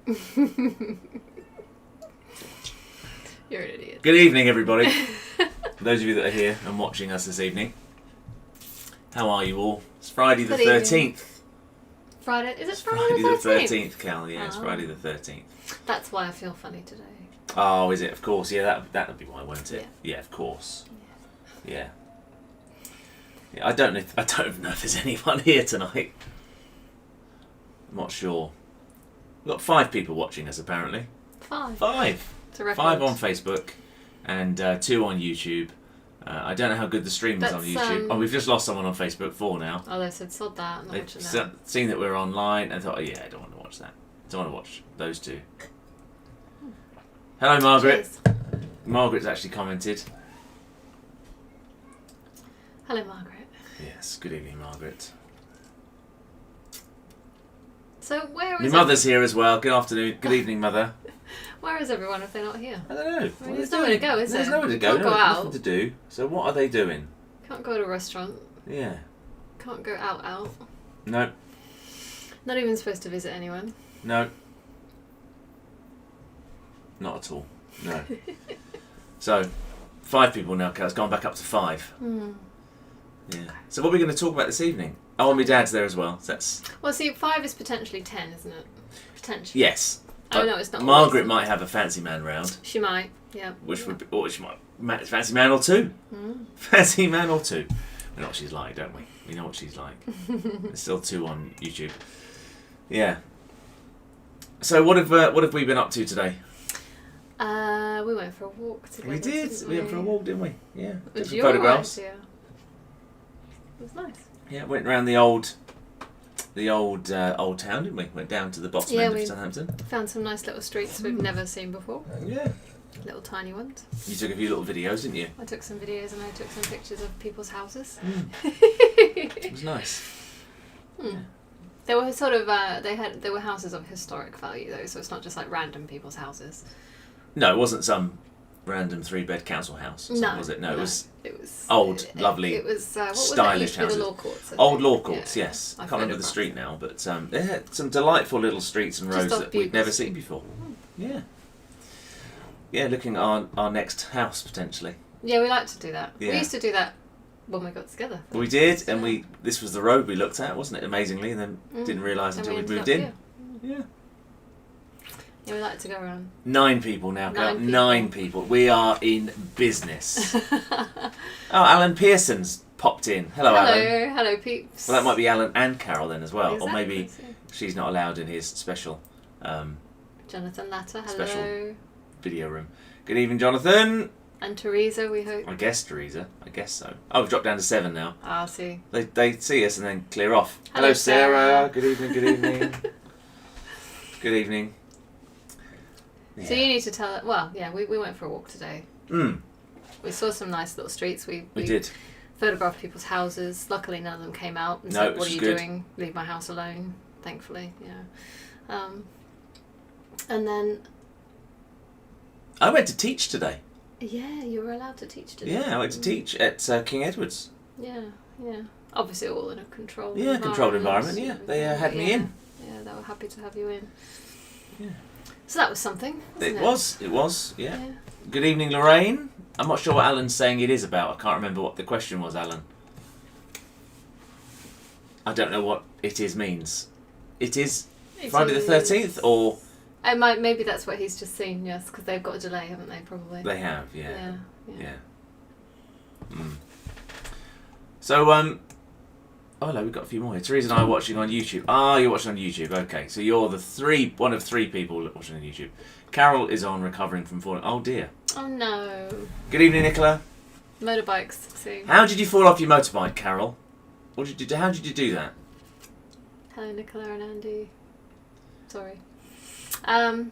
You're an idiot. Good evening, everybody. For those of you that are here and watching us this evening, how are you all? It's Friday the 13th. Friday? Is it Friday the 13th? Cal, yeah, it's Friday the 13th. That's why I feel funny today. Oh, is it? Of course, yeah, that would be why, wouldn't it? Yeah, of course. Yeah. I don't know if there's anyone here tonight. I'm not sure. We've got 5 people watching us, apparently. 5? It's a record. 5 on Facebook and 2 on YouTube. I don't know how good the stream is on YouTube. We've just lost someone on Facebook, 4 now. Oh, they said sod that. I'm not They've watching that. seen that we're online and thought, oh yeah, I don't want to watch that. I don't want to watch those 2. Hello, Margaret. Cheers. Margaret's actually commented. Hello, Margaret. Yes, good evening, Margaret. So where is Your mother's here as well. Good afternoon. Good evening, Mother. Where is everyone if they're not here? I don't know. I mean, there's nowhere to go, is there? There's nowhere to go. Can't go out. Nothing to do. So what are they doing? Can't go to a restaurant. Yeah. Can't go out. No. Not even supposed to visit anyone. No. Not at all. No. So, 5 people now, Cal. It's gone back up to 5. Yeah. So what are we going to talk about this evening? Oh, and my dad's there as well. So that's... Well, see, 5 is potentially 10, isn't it? Potentially. Yes. Oh, no, it's not. Margaret might have a fancy man round. She might, yeah. Which would be... Or she might... Fancy man or 2. Fancy man or 2. We know what she's like, don't we? We know what she's like. There's still 2 on YouTube. Yeah. So what have we been up to today? We went for a walk together. We did. We went for a walk, didn't we? Yeah. It was Took some your photographs. idea. It was nice. Yeah, went around the old town, didn't we? Went down to the bottom end of Southampton. Found some nice little streets we've never seen before. Yeah. Little tiny ones. You took a few little videos, didn't you? I took some videos and I took some pictures of people's houses. It was nice. Yeah. They were sort of they were houses of historic value though, so it's not just like random people's houses. No, it wasn't some random 3-bed council house. Or something, was it? No, it was old, lovely, it was, what stylish was it? houses. The law courts, old law courts, yeah. yes. I can't remember the street now, but they had some delightful little streets and roads that we'd never seen before. Yeah. Yeah, looking at our next house potentially. Yeah, we like to do that. Yeah. We used to do that when we got together. We did, and this was the road we looked at, wasn't it? Amazingly, and then didn't realise until we moved in. Yeah. Yeah, we like to go around. 9 people now, 9 people. We are in business. Oh, Alan Pearson's popped in. Hello, Alan. Hello, peeps. Well, that might be Alan and Carol then as well. Exactly. Or maybe she's not allowed in his special Jonathan Latter, hello. Special video room. Good evening, Jonathan. And Teresa, we hope. I guess Teresa. I guess so. Oh, we've dropped down to 7 now. Ah, see. They see us and then clear off. Hello, Sarah. Good evening, good evening. Good evening. Yeah. So you need to tell... Well, yeah, we went for a walk today. We saw some nice little streets. We did. Photographed people's houses. Luckily, none of them came out and said, what are you doing? Leave my house alone. Thankfully, yeah. And then... I went to teach today. Yeah, you were allowed to teach today. Yeah, I went to teach at King Edward's. Yeah. Obviously all in a controlled environment. Yeah, controlled environment, yeah. They had me in. Yeah, they were happy to have you in. Yeah. So that was something, wasn't it? It was, yeah. Good evening, Lorraine. I'm not sure what Alan's saying it is about. I can't remember what the question was, Alan. I don't know what it is means. It is Friday the 13th, or... Maybe that's what he's just seen, yes, because they've got a delay, haven't they, probably? They have, yeah. Yeah. So, oh, hello, we've got a few more here. Teresa and I are watching on YouTube. Ah, you're watching on YouTube, okay. So you're one of 3 people watching on YouTube. Carol is on recovering from falling. Oh, dear. Oh, no. Good evening, Nicola. Motorbikes, see. How did you fall off your motorbike, Carol? How did you do that? Hello, Nicola and Andy. Sorry. And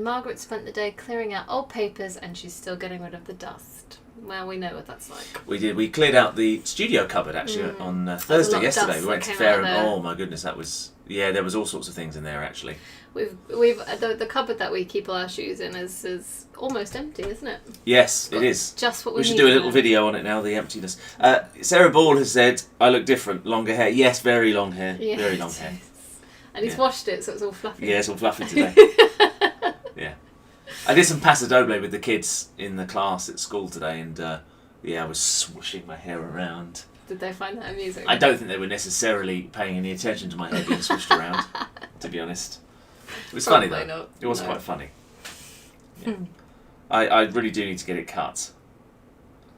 Margaret spent the day clearing out old papers and she's still getting rid of the dust. Well, we know what that's like. We did. We cleared out the studio cupboard actually on Thursday yesterday. We went to Fair and oh my goodness, that was there was all sorts of things in there actually. We've the cupboard that we keep all our shoes in is almost empty, isn't it? Yes, it is. Just what we need. We should do a little video on it now. The emptiness. Sarah Ball has said, "I look different. Longer hair. Yes, very long hair. Yes. Very long hair. And he's washed it, so it's all fluffy. Yeah, it's all fluffy today. Yeah. I did some paso doble with the kids in the class at school today, and I was swooshing my hair around. Did they find that amusing? I don't think they were necessarily paying any attention to my hair being swished around, to be honest. It was Probably funny though. Not. It was quite funny. Yeah. I really do need to get it cut.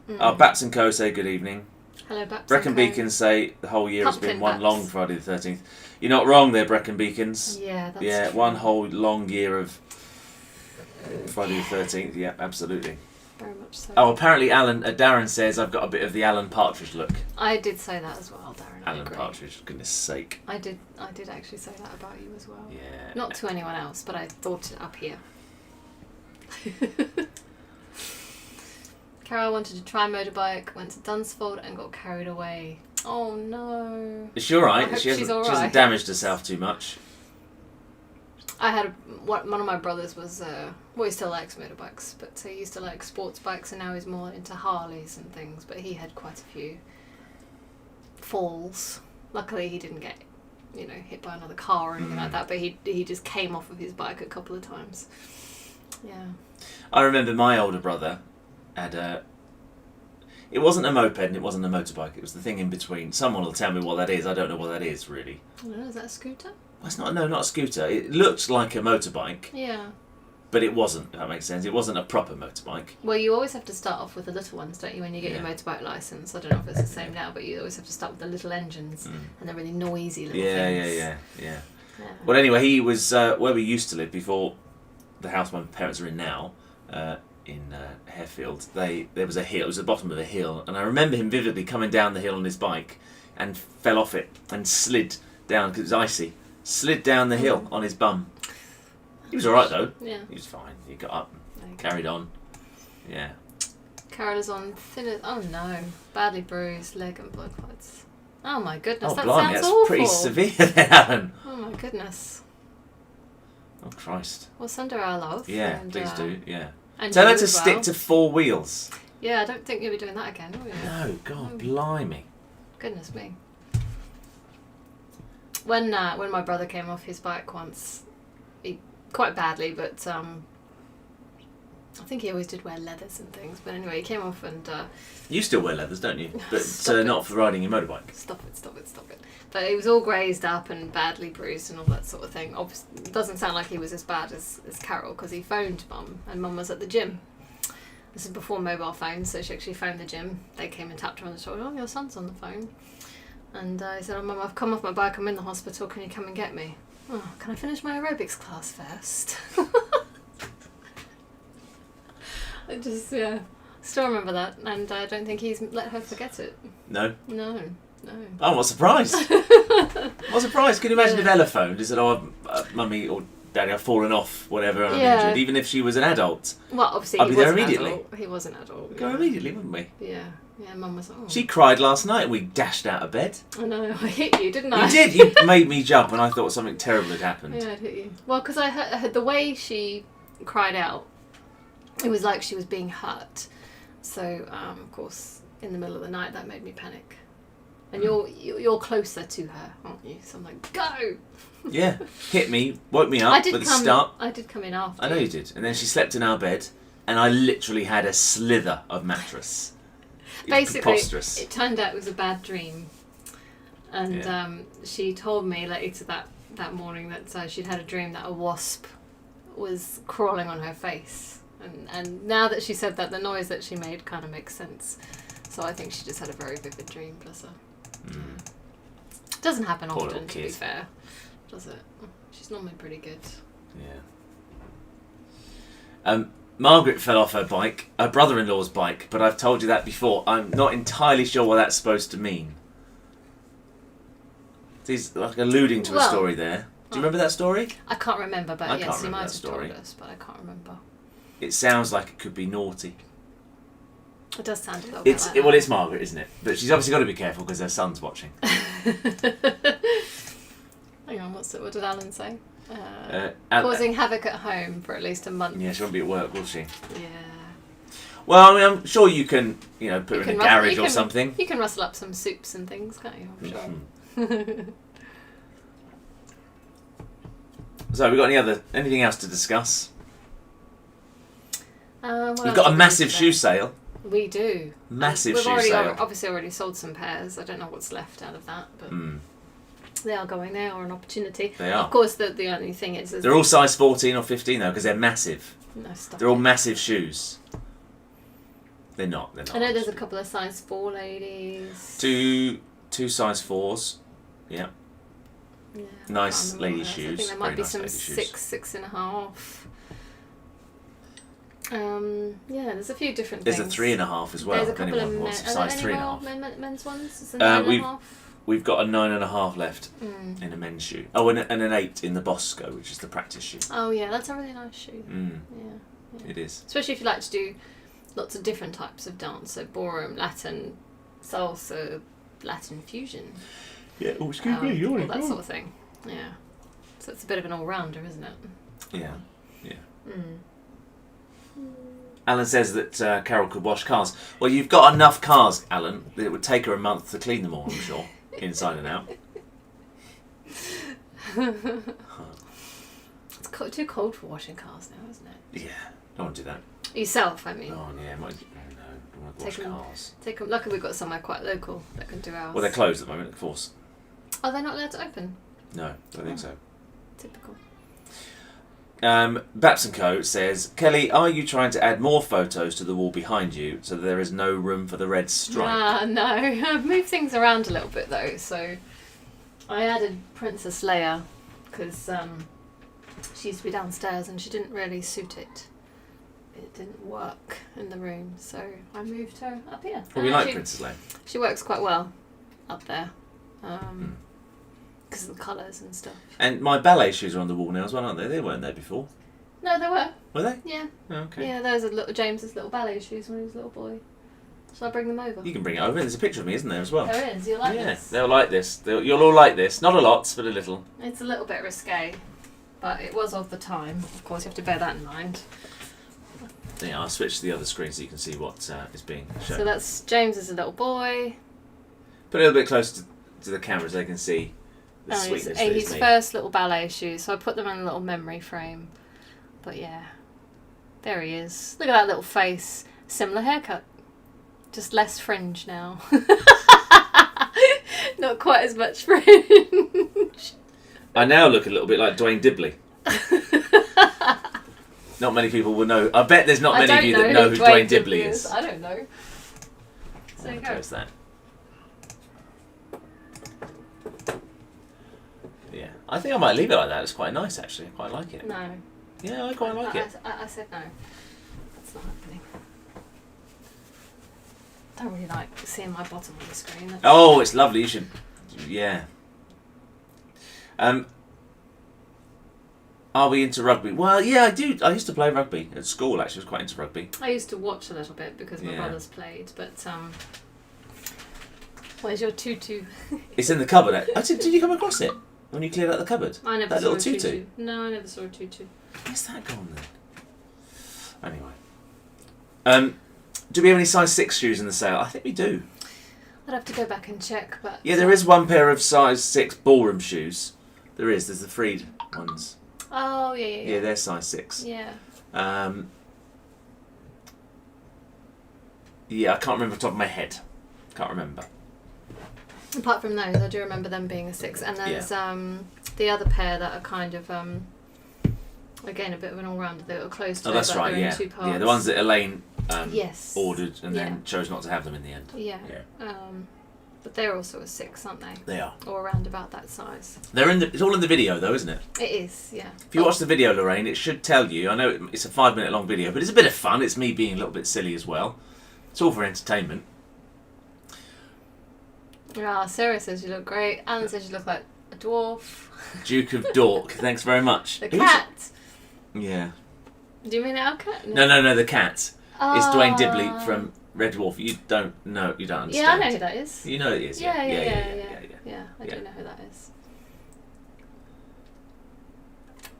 Bats and Co say good evening. Hello, Bats Brecon and Co. Beacons say the whole year Pumpkin has been one Bats. long Friday the 13th. You're not wrong there, Brecon Beacons. Yeah, that's true. One whole long year of Friday the 13th. Yeah, absolutely. Very much so. Oh, apparently Darren says I've got a bit of the Alan Partridge look. I did say that as well, Darren. Alan Partridge, for goodness sake. I did actually say that about you as well. Yeah. Not to anyone else, but I thought it up here. Carol wanted to try motorbike, went to Dunsfold and got carried away. Oh no. Is she alright? I hope She she's all hasn't right. damaged herself too much. I had one of my brothers was he still likes motorbikes, but he used to like sports bikes, and now he's more into Harleys and things. But he had quite a few falls. Luckily, he didn't get hit by another car or anything like that. But he just came off of his bike a couple of times. Yeah. I remember my older brother had it wasn't a moped and it wasn't a motorbike. It was the thing in between. Someone will tell me what that is. I don't know what that is really. I don't know. Is that a scooter? Well, it's not. No, not a scooter. It looked like a motorbike. Yeah. But it wasn't. If that makes sense. It wasn't a proper motorbike. Well, you always have to start off with the little ones, don't you, when you get your motorbike licence? I don't know if it's the same now, but you always have to start with the little engines and the really noisy little things. Yeah. Well, anyway, he was where we used to live before the house my parents are in now, in Harefield. There was a hill. It was the bottom of a hill, and I remember him vividly coming down the hill on his bike and fell off it and slid down because it was icy. Slid down the hill on his bum. He was all right though. Yeah. He was fine. He got up and carried on. Yeah. Carol is on thin. Oh no, badly bruised leg and blood clots. Oh my goodness, Oh, that blimey, sounds that's awful. pretty severe there, Alan. Oh my goodness. Oh, Christ. Well, send her our love. Yeah, and, please do, yeah. And Tell you her to as stick well. to 4 wheels. Yeah, I don't think you'll be doing that again, will you? No, God, blimey. Goodness me. When my brother came off his bike once, quite badly, but I think he always did wear leathers and things. But anyway, he came off and... You still wear leathers, don't you? But Stop it. not for riding your motorbike. Stop it. But he was all grazed up and badly bruised and all that sort of thing. Obviously, it doesn't sound like he was as bad as Carol, because he phoned Mum, and Mum was at the gym. This is before mobile phones, so she actually phoned the gym. They came and tapped her on the shoulder. Oh, your son's on the phone. And he said, oh, Mum, I've come off my bike. I'm in the hospital. Can you come and get me? Oh, can I finish my aerobics class first? I just, still remember that. And I don't think he's let her forget it. No? No. Oh, what surprise! What surprise! Can you imagine if Ella phoned and said, oh, Mummy or Daddy, I've fallen off, whatever, and I'm injured, even if she was an adult? Well, obviously, I'd he be there was an immediately. adult. He was an adult. We'd go immediately, wouldn't we? Yeah, Mum was like, oh. She cried last night and we dashed out of bed. I know, I hit you, didn't I? You did, you made me jump and I thought something terrible had happened. Yeah, I hit you. Well, because I heard the way she cried out, it was like she was being hurt. So, of course, in the middle of the night, that made me panic. And you're closer to her, aren't you? So I'm like, go! Yeah, hit me, woke me up with a start. I did come in after. I know you did. And then she slept in our bed and I literally had a slither of mattress. Basically, preposterous. it turned out it was a bad dream. And she told me later that morning that she'd had a dream that a wasp was crawling on her face. And now that she said that, the noise that she made kind of makes sense. So I think she just had a very vivid dream, bless her. It doesn't happen Poor often, little to be kid. fair. Does it? She's normally pretty good. Yeah. Margaret fell off her bike, her brother-in-law's bike, but I've told you that before. I'm not entirely sure what that's supposed to mean. He's like alluding to a story there. Do you remember that story? I can't remember, but I yes, can't you remember might that have story. told us, but I can't remember. It sounds like it could be naughty. It does sound a little bit like Well, that. it's Margaret, isn't it? But she's obviously got to be careful because her son's watching. Hang on, what did Alan say? Causing havoc at home for at least a month. Yeah, she won't be at work, will she? Yeah. Well, I mean, I'm sure you can, put her in a garage or something. You can rustle up some soups and things, can't you? I'm sure. So, we got anything else to discuss? What We've else got a have we massive got? shoe sale. We do. Massive We've shoe sale. obviously already sold some pairs. I don't know what's left out of that, but they are going. They are an opportunity. They are. Of course, the only thing is They're all size 14 or 15 though, because they're massive. no stuff. They're all massive shoes. They're not. I know there's a couple of size 4 ladies. Two size 4s. Yeah. Yeah, Nice I can't remember lady what else. shoes. I think there Very might be nice some lady shoes. 6 and a half. Yeah, there's a few different There's things. a 3.5 as well. There's a if couple anyone of wants a are size there any more 3.5. men's ones? Is there 9.5? We've got a 9.5 left in a men's shoe. Oh, and an 8 in the Bosco, which is the practice shoe. Oh yeah, that's a really nice shoe. Yeah. It is. Especially if you like to do lots of different types of dance, so ballroom, Latin, salsa, Latin fusion. Yeah. Oh, excuse me. All that sort of thing. Yeah. So it's a bit of an all-rounder, isn't it? Yeah. Alan says that Carol could wash cars. Well, you've got enough cars, Alan, that it would take her a month to clean them all, I'm sure, inside and out. It's too cold for washing cars now, isn't it? Yeah, don't want to do that. Yourself, I mean. Oh, yeah, don't want to wash cars. Luckily we've got somewhere quite local that can do ours. Well, they're closed at the moment, of course. Oh, they're not allowed to open? No, I don't think so. Typical. Baps & Co says, Kelly, are you trying to add more photos to the wall behind you so there is no room for the red stripe? No. I've moved things around a little bit though. So I added Princess Leia because she used to be downstairs and she didn't really suit it. It didn't work in the room, so I moved her up here. Well, we like Princess Leia. She works quite well up there. Because of the colours and stuff. And my ballet shoes are on the wall now as well, aren't they? They weren't there before. No, they were. Were they? Yeah. Oh, okay. Yeah, those are James's little ballet shoes when he was a little boy. Shall I bring them over? You can bring it over. There's a picture of me, isn't there, as well? There is. You'll like this. They'll like this. You'll all like this. Not a lot, but a little. It's a little bit risque, but it was of the time. Of course, you have to bear that in mind. Yeah, I'll switch to the other screen so you can see what is being shown. So that's James as a little boy. Put it a little bit closer to the camera so they can see the sweetness that his is me. first little ballet shoes, so I put them in a little memory frame. But yeah, there he is. Look at that little face. Similar haircut, just less fringe now. Not quite as much fringe. I now look a little bit like Dwayne Dibley. Not many people will know. I bet there's not many of you that know who Dwayne Dibley is. I don't know. So there you go. There's that. Yeah, I think I might leave it like that. It's quite nice, actually. I quite like it. No. Yeah, I quite like it. I said no. That's not happening. I don't really like seeing my bottom on the screen. Oh, it's lovely. You should. Yeah. Are we into rugby? Well, yeah, I do. I used to play rugby at school. Actually, I was quite into rugby. I used to watch a little bit because my brothers played, but where's your tutu? It's in the cupboard. Did you come across it when you cleared out the cupboard? I never that saw little a tutu. tutu. No, I never saw a tutu. Where's that gone then? Anyway, do we have any size 6 shoes in the sale? I think we do. I'd have to go back and check, but Yeah, there is one pair of size 6 ballroom shoes. There is. There's the Freed ones. Oh yeah. Yeah, they're size 6. Yeah. Yeah, I can't remember off the top of my head. Can't remember. Apart from those, I do remember them being a 6, and there's the other pair that are kind of again a bit of an all-rounder. They were close to. Oh, that's right. In 2 parts. Yeah, the ones that Elaine ordered and then chose not to have them in the end. Yeah. But they're also a 6, aren't they? They are. Or around about that size. It's all in the video though, isn't it? It is, yeah. If you watch the video, Lorraine, it should tell you. I know it's a 5-minute long video, but it's a bit of fun. It's me being a little bit silly as well. It's all for entertainment. Sarah says you look great. Alan says you look like a dwarf. Duke of Dork. Thanks very much. The cat. Yeah. Do you mean our cat? No, the cat. It's Dwayne Dibley from Red Dwarf. You don't understand. Yeah, I know who that is. You know who it is. Yeah, I Yeah. do know who that is.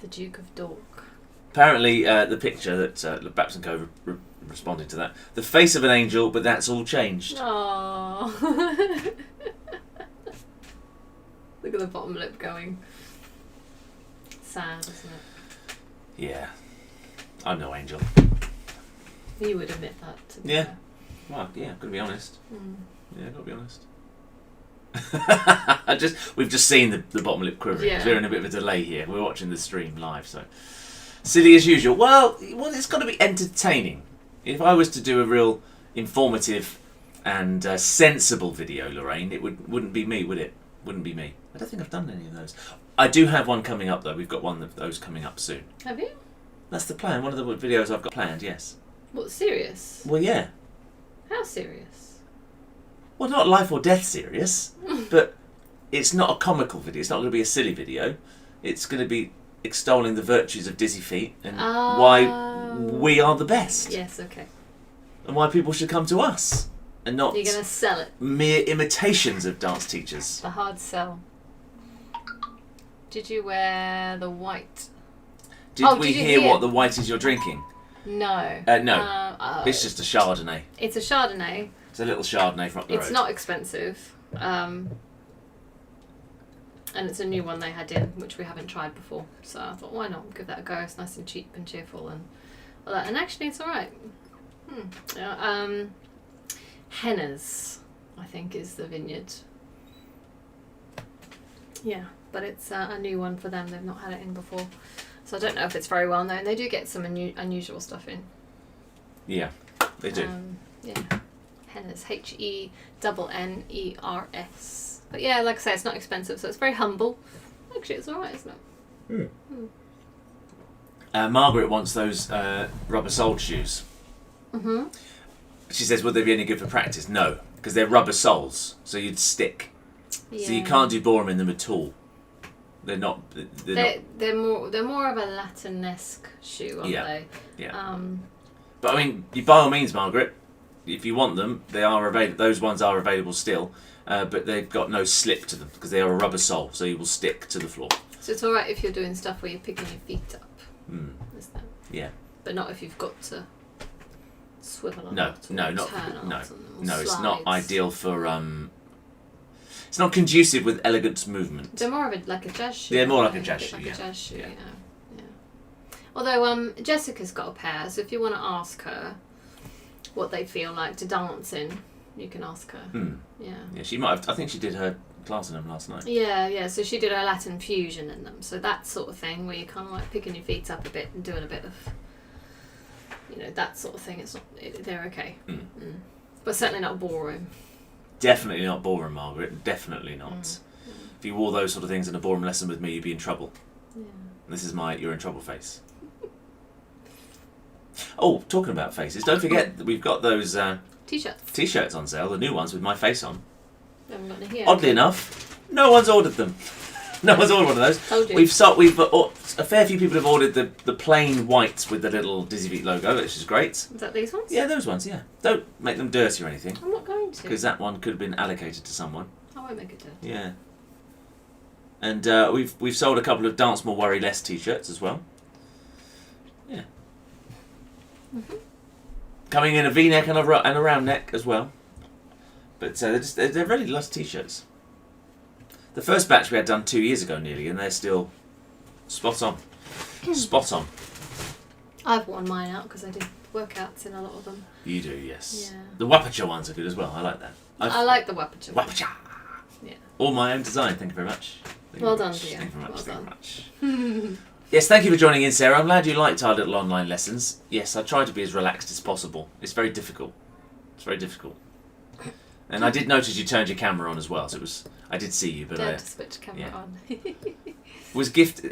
The Duke of Dork. Apparently, the picture that Baps & Co. Responding to that, the face of an angel, but that's all changed. Oh. Look at the bottom lip going. sad, isn't it? Yeah. I'm no angel. You would admit that. To be Yeah. fair. Well, yeah, gotta be honest. Mm. Yeah, gotta be honest. We've just seen the bottom lip quivering. Yeah. We're in a bit of a delay here. We're watching the stream live, so silly as usual. Well, it's got to be entertaining. If I was to do a real informative and sensible video, Lorraine, it wouldn't be me, would it? Wouldn't be me. I don't think I've done any of those. I do have one coming up though. We've got one of those coming up soon. Have you? That's the plan. One of the videos I've got planned. Yes. What, serious? Well, yeah. How serious? Well, not life or death serious, but it's not a comical video. It's not going to be a silly video. It's going to be extolling the virtues of Dizzyfeet and why we are the best. Yes, okay. And why people should come to us and not You're going to sell it. mere imitations of dance teachers. The hard sell. Did you wear the white? Did we hear what the white is you're drinking? No. No. It's just a Chardonnay. It's a Chardonnay. It's a little Chardonnay from up the road. It's not expensive. And it's a new one they had in, which we haven't tried before. So I thought, why not give that a go? It's nice and cheap and cheerful and all that. And actually, it's all right. Henna's, I think, is the vineyard. Yeah, but it's a new one for them. They've not had it in before. So I don't know if it's very well known. They do get some unusual stuff in. Yeah, they do. Yeah. Henna's, Henners. But yeah, like I say, it's not expensive, so it's very humble. Actually, it's alright, isn't it? Margaret wants those rubber soled shoes. Mm-hmm. She says, would they be any good for practice? No, because they're rubber soles, so you'd stick. Yeah. So you can't do Borum in them at all. They're not. They're more of a Latin-esque shoe, aren't they? Yeah. But I mean, by all means, Margaret, if you want them, they are available. Those ones are available still, but they've got no slip to them because they are a rubber sole, so you will stick to the floor. So it's all right if you're doing stuff where you're picking your feet up. Isn't it? Yeah. But not if you've got to swivel on. No, it's not ideal for. It's not conducive with elegant movement. They're more of a jazz shoe. They're more like a jazz shoe, like yeah. A jazz shoe, yeah. Although Jessica's got a pair, so if you want to ask her what they feel like to dance in, you can ask her. Yeah. Yeah, she might have. I think she did her class in them last night. Yeah. So she did her Latin fusion in them. So that sort of thing where you're kind of like picking your feet up a bit and doing a bit of, that sort of thing. It's not. They're okay. But certainly not ballroom. Definitely not ballroom, Margaret. Definitely not. If you wore those sort of things in a ballroom lesson with me, you'd be in trouble. Yeah. This is my you're in trouble face. Oh, talking about faces, don't forget that we've got those T-shirts on sale, the new ones with my face on. We haven't got any here. Oddly enough, no one's ordered them. No one's ordered one of those. Told you. A fair few people have ordered the plain white with the little Dizzyfeet logo, which is great. Is that these ones? Yeah, those ones. Yeah, don't make them dirty or anything. I'm not going to. Because that one could have been allocated to someone. I won't make it dirty. Yeah. And we've sold a couple of Dance More Worry Less t-shirts as well. Yeah. Coming in a V-neck and a round neck as well. But they're really nice t-shirts. The first batch we had done 2 years ago nearly, and they're still spot on. Spot on. I've worn mine out because I do workouts in a lot of them. You do, yes. Yeah. The Wapacha ones are good as well. I like that. I like the Wapacha. Wapacha. Yeah. All my own design. Thank you very much. Well done, dear. Thank you very much. Well Thank done. you very much. Yes, thank you for joining in, Sarah. I'm glad you liked our little online lessons. Yes, I try to be as relaxed as possible. It's very difficult. It's very difficult. And I did notice you turned your camera on as well, so I did see you, but Dared to switch camera on.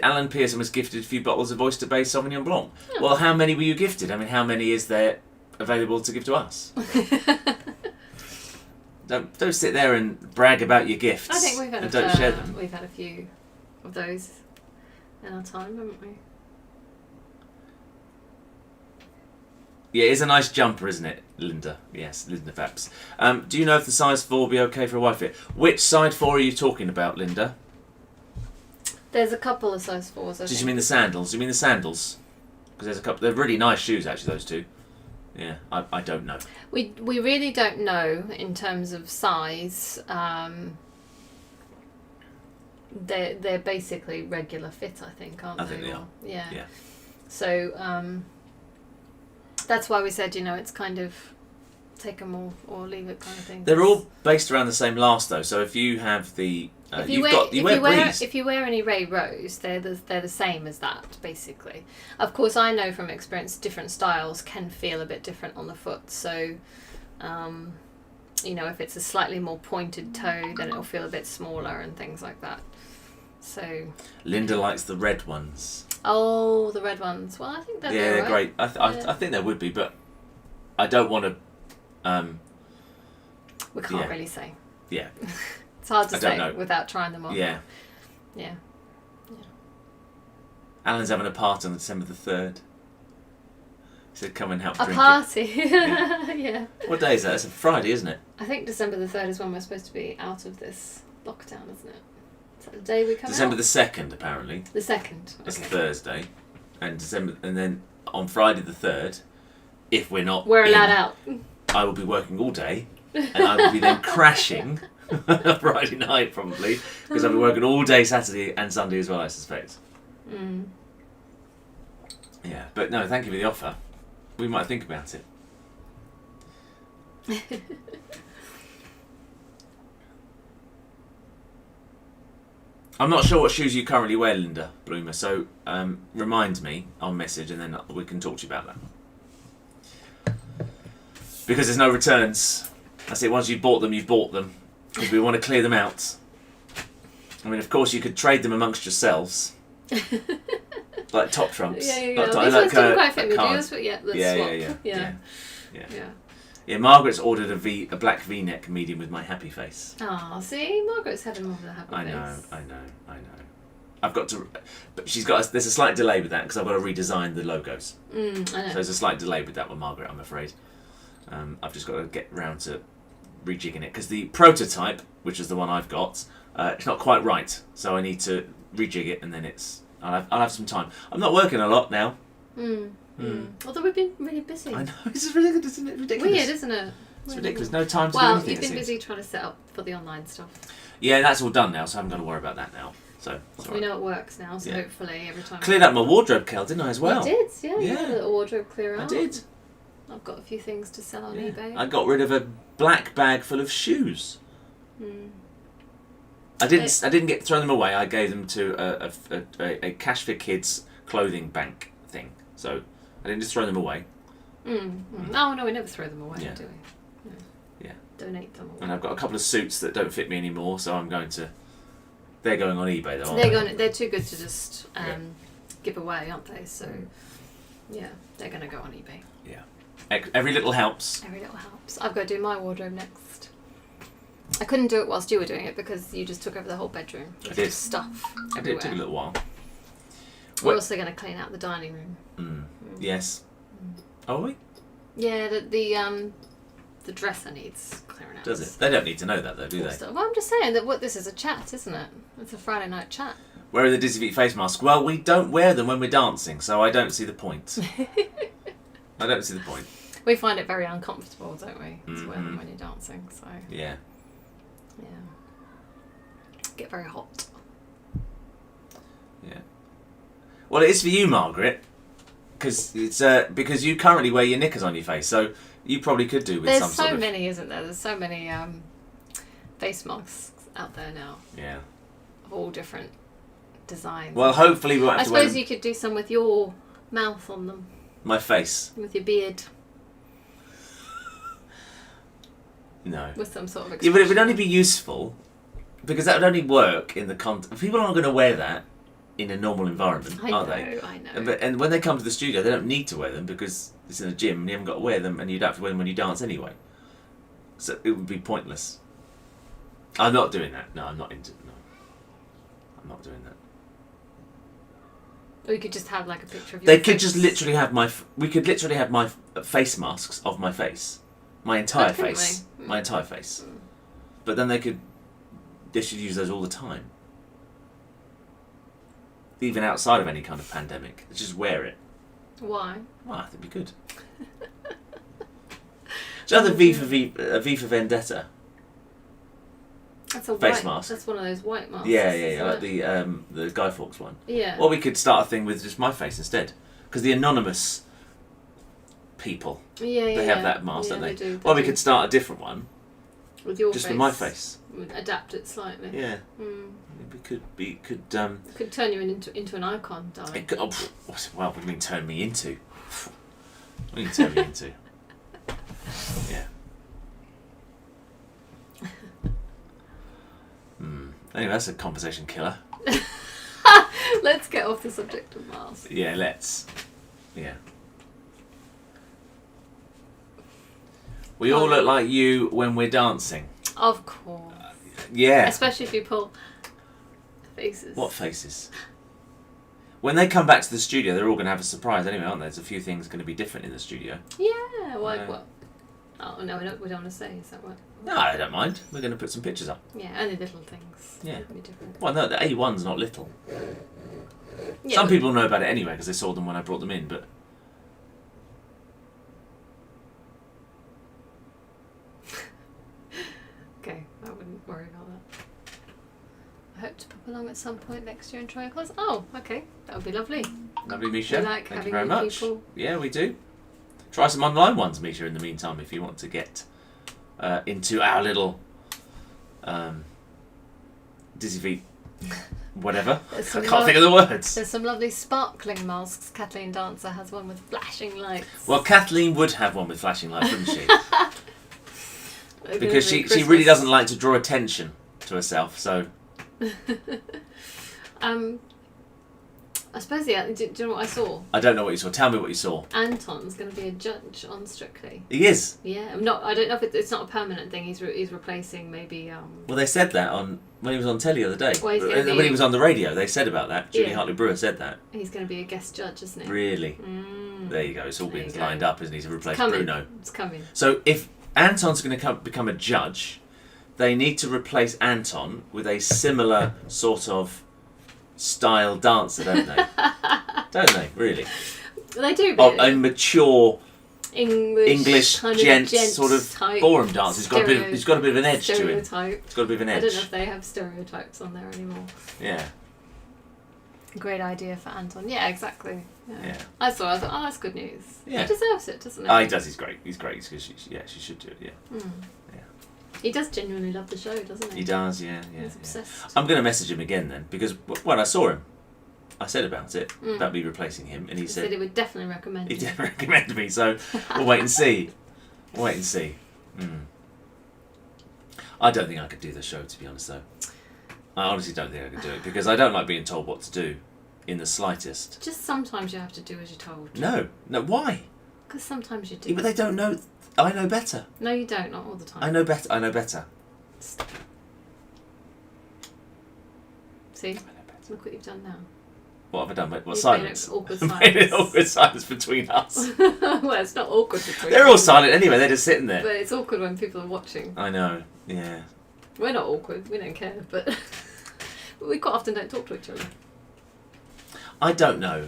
Alan Pearson was gifted a few bottles of oyster-based Sauvignon Blanc. Oh. Well, how many were you gifted? I mean, how many is there available to give to us? Don't sit there and brag about your gifts. I think we've had don't share them. We've had a few of those in our time, haven't we? Yeah, it's a nice jumper, isn't it, Linda? Yes, Linda Vaps. Do you know if the size 4 will be okay for a wife fit? Which side 4 are you talking about, Linda? There's a couple of size 4s. Did you mean the sandals? Do you mean the sandals? Because there's a couple. They're really nice shoes, actually. Those two. Yeah, I don't know. We really don't know in terms of size. they're basically regular fit, I think, aren't they? I think they are. Yeah. Yeah. So that's why we said, it's kind of take them or leave it kind of thing. They're all based around the same last though. So if you have the if you wear any Ray Rose, they're the same as that basically. Of course, I know from experience different styles can feel a bit different on the foot. So, if it's a slightly more pointed toe, then it'll feel a bit smaller and things like that. So Linda likes the red ones. Oh, the red ones. Well, I think they're great. I think they would be, but I don't want to. We can't really say. Yeah. It's hard to say without trying them on. Yeah. Yeah. Alan's having a party on December the 3rd. He said come and help drink party. it. Yeah. What day is that? It's a Friday, isn't it? I think December the 3rd is when we're supposed to be out of this lockdown, isn't it? Is that the day we come December out? the 2nd, apparently. The 2nd. It's Thursday. And then on Friday the 3rd, if we're not allowed out. I will be working all day, and I will be then crashing Friday night probably, because I'll be working all day Saturday and Sunday as well, I suspect. Mm. Yeah, but no, thank you for the offer. We might think about it. I'm not sure what shoes you currently wear, Linda Bloomer, so remind me on message and then we can talk to you about that. Because there's no returns. That's it, once you've bought them, you've bought them. Because we want to clear them out. I mean, of course, you could trade them amongst yourselves. Like top trumps. Yeah. Like, These ones didn't quite fit me, cards. let's swap. Yeah, Margaret's ordered a black V-neck medium with my happy face. Oh, see? Margaret's having more of a happy face. I know. I've got to... But there's a slight delay with that because I've got to redesign the logos. I know. So there's a slight delay with that one, Margaret, I'm afraid. I've just got to get round to rejigging it because the prototype, which is the one I've got, it's not quite right. So I need to rejig it and then I'll have some time. I'm not working a lot now. Although we've been really busy. I know, this is ridiculous, isn't it? Ridiculous. Weird, isn't it? It's ridiculous. No time to do Well, anything. you've been busy trying to set up for the online stuff. Yeah, that's all done now, so I haven't got to worry about that now. So we know it works now, so hopefully every time... Cleared up my wardrobe, Kel, didn't I, as well? You did, yeah. You had a little wardrobe clear out. I did. I've got a few things to sell on eBay. I got rid of a black bag full of shoes. I didn't get to throw them away. I gave them to a Cash for Kids clothing bank thing. So I didn't just throw them away. No, we never throw them away, do we? No. Yeah. Donate them away. And I've got a couple of suits that don't fit me anymore, so I'm going to... They're going on eBay, though, They're too good to just give away, aren't they? So, yeah, they're going to go on eBay. Yeah. Every little helps. Every little helps. I've got to do my wardrobe next. I couldn't do it whilst you were doing it because you just took over the whole bedroom. I did. Stuff I did. It took a little while. We're also going to clean out the dining room. Yes. Are we? Yeah, the dresser needs clearing out. Does it? They don't need to know that, though, do they? Well, I'm just saying that this is a chat, isn't it? It's a Friday night chat. Where are the Dizzyfeet face masks? Well, we don't wear them when we're dancing, so I don't see the point. I don't see the point. We find it very uncomfortable, don't we? To wear them when you're dancing, so... Yeah. Get very hot. Yeah. Well, it is for you, Margaret, because you currently wear your knickers on your face, so you probably could do with There's some so sort of... many, isn't there? There's so many face masks out there now. Yeah. Of all different designs. Well, hopefully we won't have to wear I suppose you could do some with your mouth on them. My face? With your beard. No. With some sort of Yeah, expression. but it would only be useful because that would only work in the context. People aren't going to wear that in a normal environment, are they? I know. And when they come to the studio, they don't need to wear them because it's in a gym and you haven't got to wear them, and you don't have to wear them when you dance anyway. So it would be pointless. I'm not doing that. No, I'm not into. No, I'm not doing that. Or you could just have like a picture of your They face. could just literally have we could literally have my face masks of my face, my entire face, my entire face. But then they should use those all the time. Even outside of any kind of pandemic, they just wear it. Why? Well, I think it'd be good. Do you know the V for Vendetta? That's a face white mask. That's one of those white masks. Yeah, like the Guy Fawkes one. Yeah. Or we could start a thing with just my face instead, because the anonymous people they have that mask, don't they? Or we could start a different one with your just face. with my face. Adapt it slightly. Yeah. We could turn you into an icon, darling. It could, well, what do you mean turn me into? What do you mean turn me into? Yeah. Anyway, that's a conversation killer. Let's get off the subject of masks. Yeah, let's. Yeah. We all look like you when we're dancing. Of course. Yeah. Especially if you pull faces. What faces? When they come back to the studio, they're all going to have a surprise anyway, aren't there? There's a few things going to be different in the studio. Yeah, like what? Oh, no, we don't want to say, is that what? No, I don't mind. We're going to put some pictures up. Yeah, only little things. Yeah. Be different. Well, no, the A1's not little. Yeah, Some people know about it anyway because they saw them when I brought them in, but... Okay, I wouldn't worry about that. I hope to pop along at some point next year and try a class. Oh, okay, that would be lovely. Lovely, Misha. We like Thank you having very new much. people. Yeah, we do. Try some online ones, Misha, in the meantime, if you want to get into our little Dizzyfeet whatever. I can't think of the words. There's some lovely sparkling masks. Kathleen Dancer has one with flashing lights. Well, Kathleen would have one with flashing lights, wouldn't she? They're Because gonna be she really doesn't like to draw attention to herself, so... I suppose, yeah, do you know what I saw? I don't know what you saw. Tell me what you saw. Anton's going to be a judge on Strictly. He is? Yeah, I don't know if it's not a permanent thing. He's replacing maybe... Well, they said that when he was on telly the other day. Well, when he was on the the they said about that. Julie Hartley-Brewer said that. He's going to be a guest judge, isn't he? Really? There you go. It's all being lined up, isn't he, to replace Bruno. It's coming. So if Anton's going to become a judge, they need to replace Anton with a similar sort of style dancer, don't they? Don't they? Really? They do. Oh, a mature English kind gent of sort of ballroom dance. He's got a bit of an edge to him. It's got a bit of an edge. I don't know if they have stereotypes on there anymore. Yeah. Great idea for Anton. Yeah, exactly. Yeah. I thought, oh, that's good news. Yeah. He deserves it, doesn't he? Oh, he does. He's great. He's great. She should do it. Yeah. Yeah. He does genuinely love the show, doesn't he? He does. Yeah. He's obsessed. I'm going to message him again then because when I saw him, I said about it, about me replacing him, and he said he would definitely recommend He definitely recommended me, so we'll wait and see. I don't think I could do the show, to be honest, though. I honestly don't think I could do it, because I don't like being told what to do in the slightest. Just sometimes you have to do as you're told. No, why? Because sometimes you do. Yeah, but they don't know. I know better. No, you don't, not all the time. I know better. Stop. See? Look what you've done now. What have I done? What You've silence? Made awkward Made an awkward silence between us. Well, it's not awkward between They're all silent anyway, they're just sitting there. But it's awkward when people are watching. I know, yeah. We're not awkward, we don't care, but we quite often don't talk to each other. I don't know.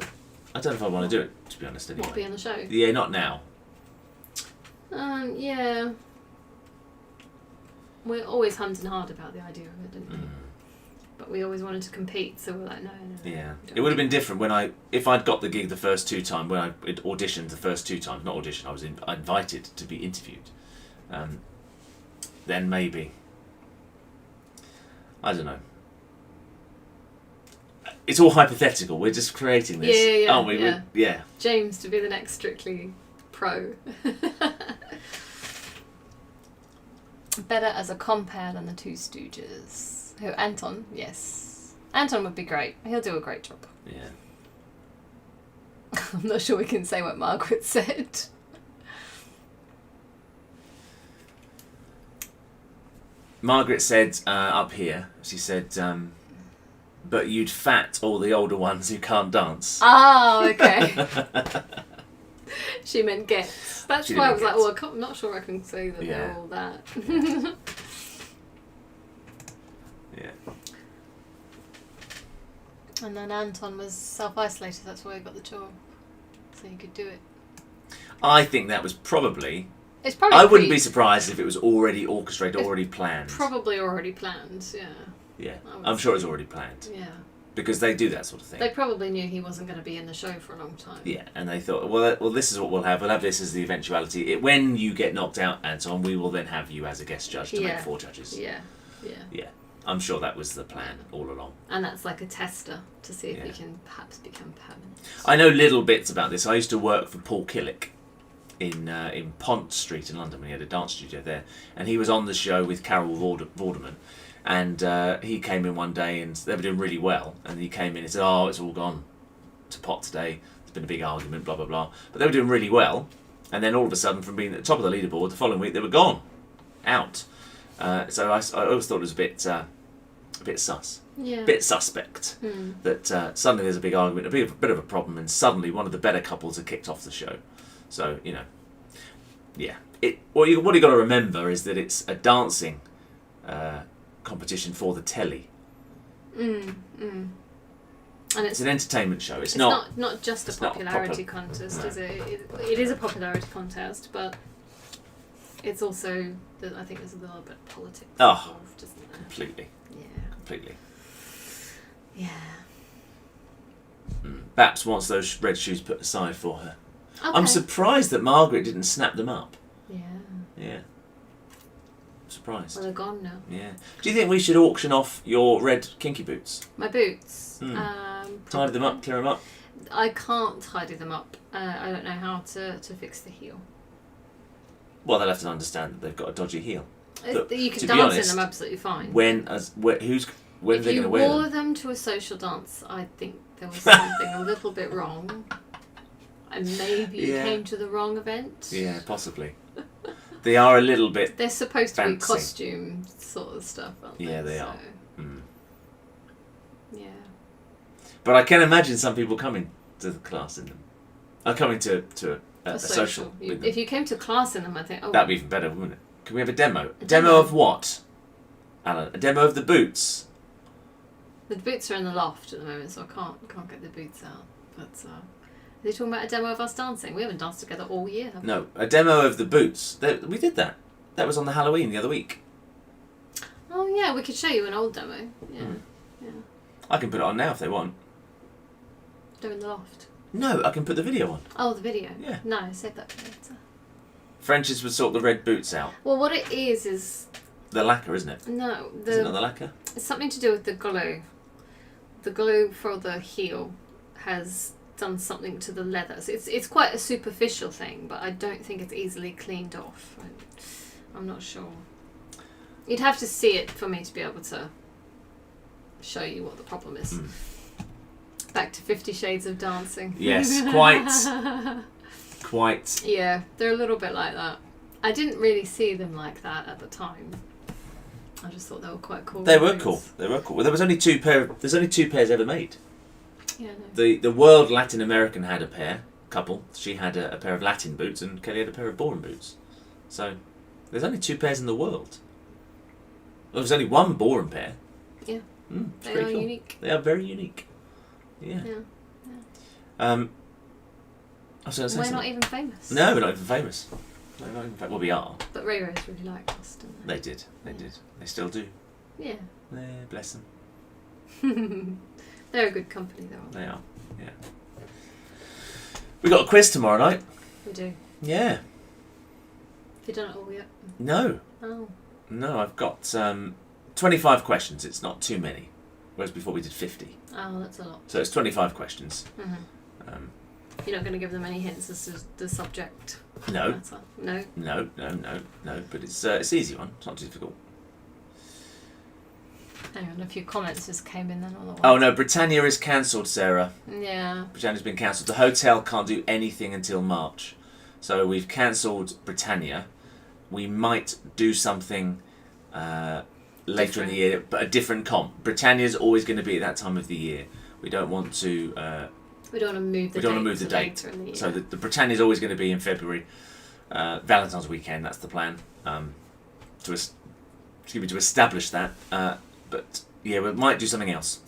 I don't know if I want to do it, to be honest, anyway. What, be on the show? Yeah, not now. Yeah. We're always hunting hard about the idea of it, didn't we? But we always wanted to compete, so we're like, no. Yeah, it would have been different if I'd got the gig the first two times, when I auditioned the first two times, not auditioned, I was invited to be interviewed. Then maybe. I don't know. It's all hypothetical. We're just creating this, yeah, aren't we? Yeah. James to be the next Strictly pro. Better as a compare than the Two Stooges. Who, Anton? Yes. Anton would be great. He'll do a great job. Yeah. I'm not sure we can say what Margaret said. Margaret said up here, she said, but you'd fat all the older ones who can't dance. Oh, okay. She meant gets. That's why I was like, I'm not sure I can say that they're all that. Yeah. And then Anton was self-isolated, that's why he got the job. So he could do it. I think that was probably It's probably I wouldn't be surprised if it was already orchestrated, already planned. Probably already planned, yeah. Yeah, I'm sure it was already planned. Yeah. Because they do that sort of thing. They probably knew he wasn't going to be in the show for a long time. Yeah, and they thought, well, this is what we'll have. We'll have this as the eventuality. When you get knocked out, Anton, we will then have you as a guest judge to make 4 judges. Yeah. I'm sure that was the plan all along. And that's like a tester to see if he can perhaps become permanent. I know little bits about this. I used to work for Paul Killick in Pont Street in London when he had a dance studio there. And he was on the show with Carol Vorderman. And he came in one day and they were doing really well. And he came in and said, oh, it's all gone to pot today. There's been a big argument, blah, blah, blah. But they were doing really well. And then all of a sudden, from being at the top of the leaderboard, the following week they were gone. Out. So I always thought it was a bit sus. Yeah. A bit suspect. That suddenly there's a big argument, a bit of a problem, and suddenly one of the better couples are kicked off the show. So, yeah. What you got to remember is that it's a dancing competition for the telly. And it's an entertainment show. It's not just a popularity contest, is it? It is a popularity contest, but it's also, I think there's a little bit of politics involved, isn't there? Completely. Yeah. Completely. Yeah. Babs wants those red shoes put aside for her. Okay. I'm surprised that Margaret didn't snap them up. Yeah. Yeah. Surprised. Well, they're gone now. Yeah. Do you think we should auction off your red kinky boots? My boots. Tidy them up, clear them up? I can't tidy them up. I don't know how to fix the heel. Well, they'll have to understand that they've got a dodgy heel. Look, you can to dance be honest, in them absolutely fine. When are they going to wear them? If you wore them to a social dance, I think there was something a little bit wrong. And maybe you came to the wrong event. Yeah, possibly. They are a little bit. They're supposed to fancy. be costume sort of stuff, aren't they? Yeah, they are. Yeah. But I can imagine some people coming to the class in them. Coming to a social with them. If you came to class in them, I think, that'd be even better, wouldn't it? Can we have a demo? A demo of what, Alan? A demo of the boots? The boots are in the loft at the moment, so I can't get the boots out. But are they talking about a demo of us dancing? We haven't danced together all year, have we? No, a demo of the boots. We did that. That was on the Halloween the other week. Oh yeah, we could show you an old demo. Yeah. Yeah. I can put it on now if they want. They're in the loft. No, I can put the video on. Oh, the video? Yeah. No, save that for later. French's would sort the red boots out. Well, what it is... The lacquer, isn't it? No. Is it not the lacquer? It's something to do with the glue. The glue for the heel has done something to the leather. So it's quite a superficial thing, but I don't think it's easily cleaned off. I'm not sure. You'd have to see it for me to be able to show you what the problem is. Back to 50 Shades of Dancing. Yes, quite. Yeah, they're a little bit like that. I didn't really see them like that at the time. I just thought they were quite cool. They were cool. Well, there was only two pairs ever made. Yeah, no. The World Latin American had a couple. She had a pair of Latin boots, and Kelly had a pair of Bourne boots. So there's only 2 pairs in the world. Well, there's only one Bourne pair. Yeah. It's they pretty are cool. unique. They are very unique. Yeah. I was going to say We're something. not even famous. No, we're not even famous. Well, we are. But Ray Rose really liked us, didn't they? They did. They did. They still do. Yeah. Bless them. They're a good company, though, aren't they? They are. Yeah. We got a quiz tomorrow night. We do. Yeah. Have you done it all yet? No. Oh. No, I've got 25 questions. It's not too many. Whereas before we did 50. Oh, that's a lot. So it's 25 questions. You're not going to give them any hints as to the subject No. matter? No? No. But it's an easy one. It's not too difficult. Hang on, a few comments just came in then. Oh no, Britannia is cancelled, Sarah. Yeah. Britannia's been cancelled. The hotel can't do anything until March. So we've cancelled Britannia. We might do something later in the year, but a different comp. Britannia's always going to be at that time of the year. We don't want to... we don't want to move the date. Later in the year. So the Britannia's always going to be in February. Valentine's weekend, that's the plan. To establish that. But yeah, we might do something else.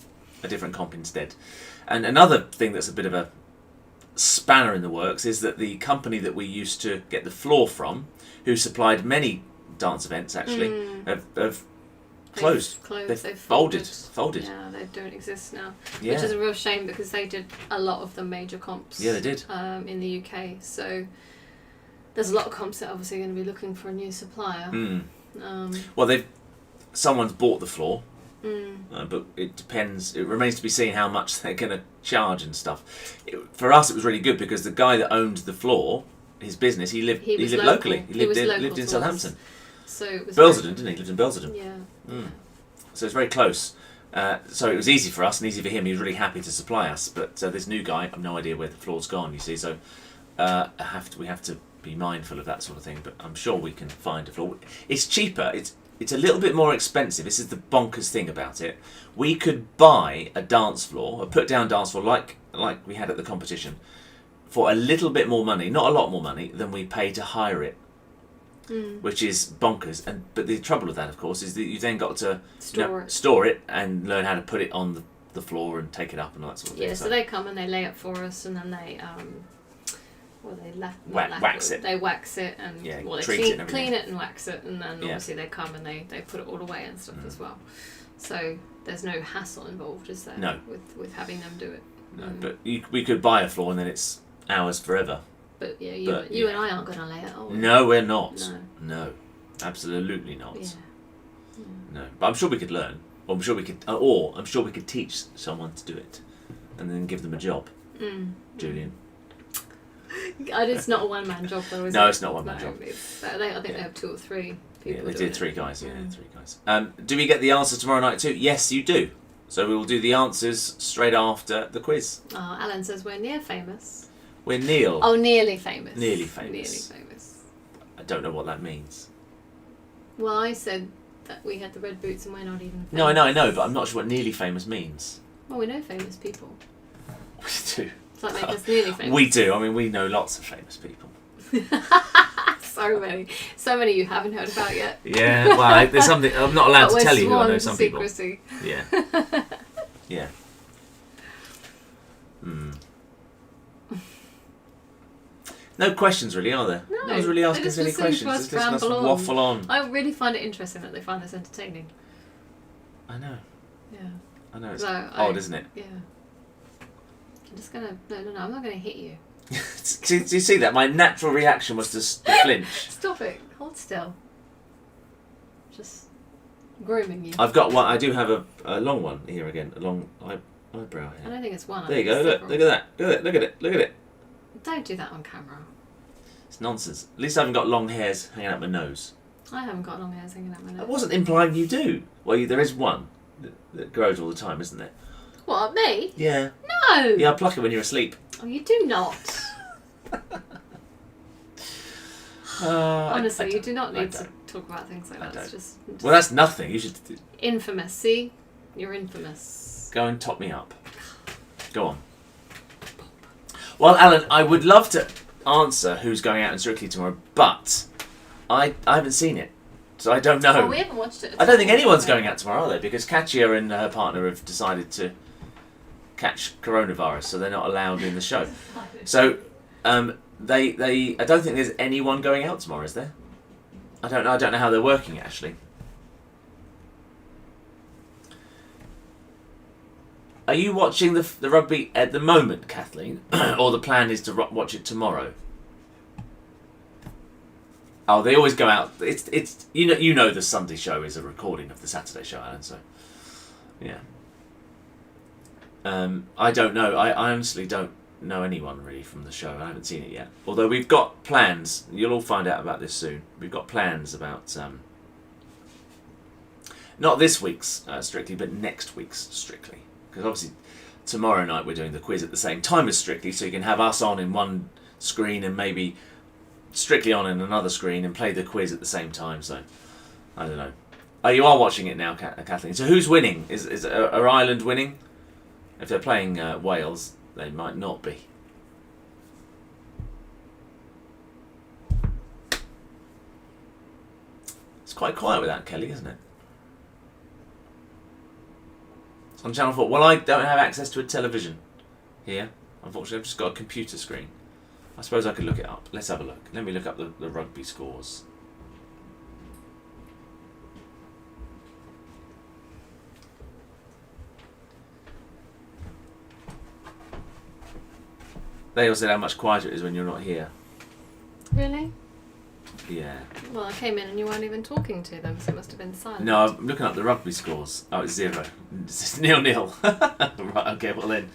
A different comp instead. And another thing that's a bit of a spanner in the works is that the company that we used to get the floor from, who supplied many dance events actually, have closed. They've folded. Yeah, they don't exist now. Yeah. Which is a real shame because they did a lot of the major comps. Yeah, they did. In the UK. So there's a lot of comps that are obviously going to be looking for a new supplier. Well, someone's bought the floor, but it depends. It remains to be seen how much they're going to charge and stuff. For us, it was really good because the guy that owned the floor, his business, he lived locally. He lived in Southampton. So it was Belzerden, didn't he? He lived in Belzerden. Yeah. So it's very close. So it was easy for us and easy for him. He was really happy to supply us. But this new guy, I've no idea where the floor's gone. You see, so we have to be mindful of that sort of thing. But I'm sure we can find a floor. It's cheaper. It's a little bit more expensive. This is the bonkers thing about it. We could buy a dance floor, a put-down dance floor, like we had at the competition, for a little bit more money, not a lot more money, than we pay to hire it. Which is bonkers, but the trouble with that, of course, is that you then got to store it and learn how to put it on the floor and take it up and all that sort of thing. Yeah, so they come and they lay it for us, and then they wax it. They wax it and they clean it and wax it, and then obviously they come and they put it all away and stuff as well. So there's no hassle involved, is there? No. With having them do it. No, but we could buy a floor and then it's ours forever. But yeah, you and I aren't going to lay it, are we? No, we're not. No, absolutely not. Yeah. No, but I'm sure we could learn. Or I'm sure we could teach someone to do it, and then give them a job. Julian. It's not a one-man job, though, is it? No, it's not a one-man job. I think they have 2 or 3 people. Yeah, they did 3 guys. Yeah, 3 guys. Do we get the answer tomorrow night too? Yes, you do. So we will do the answers straight after the quiz. Oh, Alan says we're near famous. We're Neil. Oh, nearly famous. Nearly famous. I don't know what that means. Well, I said that we had the red boots and we're not even famous. No, I know, but I'm not sure what nearly famous means. Well, we know famous people. We do. Does that make us nearly famous? We do. I mean, we know lots of famous people. So many you haven't heard about yet. Yeah, well, there's something I'm not allowed to tell you who I know some secrecy. People. Yeah. Yeah. No questions really, are there? No, I was really asking any questions. Just us waffle on. I really find it interesting that they find this entertaining. I know. Yeah. I know. It's odd, isn't it? Yeah. I'm just gonna. No, I'm not gonna hit you. Do you see that? My natural reaction was to flinch. Stop it. Hold still. Just grooming you. I've got one. I do have a long one here again. A long eyebrow here. I don't think it's one. There you go. Look at that. Look at it. Don't do that on camera. It's nonsense. At least I haven't got long hairs hanging out my nose. I haven't got long hairs hanging out my nose. I wasn't implying you do. Well, there is one that grows all the time, isn't there? What, me? Yeah. No! Yeah, I pluck it when you're asleep. Oh, you do not. Honestly, you do not need to talk about things like that. It's just well, that's nothing. You should... Infamous, see? You're infamous. Go and top me up. Go on. Well, Alan, I would love to answer who's going out in Strictly tomorrow, but I haven't seen it, so I don't know. Oh, we haven't watched it. I don't think anyone's going out tomorrow, are they? Because Katya and her partner have decided to catch coronavirus, so they're not allowed in the show. So I don't think there's anyone going out tomorrow, is there? I don't know how they're working actually. Are you watching the rugby at the moment, Kathleen, or the plan is to watch it tomorrow? Oh, they always go out. It's you know the Sunday show is a recording of the Saturday show, Alan. So, yeah. I don't know. I honestly don't know anyone really from the show. I haven't seen it yet. Although we've got plans. You'll all find out about this soon. We've got plans about not this week's Strictly, but next week's Strictly. Because obviously tomorrow night we're doing the quiz at the same time as Strictly, so you can have us on in one screen and maybe Strictly on in another screen and play the quiz at the same time. So I don't know. Oh, you are watching it now, Kathleen. So who's winning? Are Ireland winning? If they're playing Wales, they might not be. It's quite quiet without Kelly, isn't it? On Channel 4. Well, I don't have access to a television here. Unfortunately, I've just got a computer screen. I suppose I could look it up. Let's have a look. Let me look up the rugby scores. They all said how much quieter it is when you're not here. Really? Yeah. Well, I came in and you weren't even talking to them, so it must have been silent. No, I'm looking up the rugby scores. Oh, it's 0. It's 0-0. Right, okay, well then.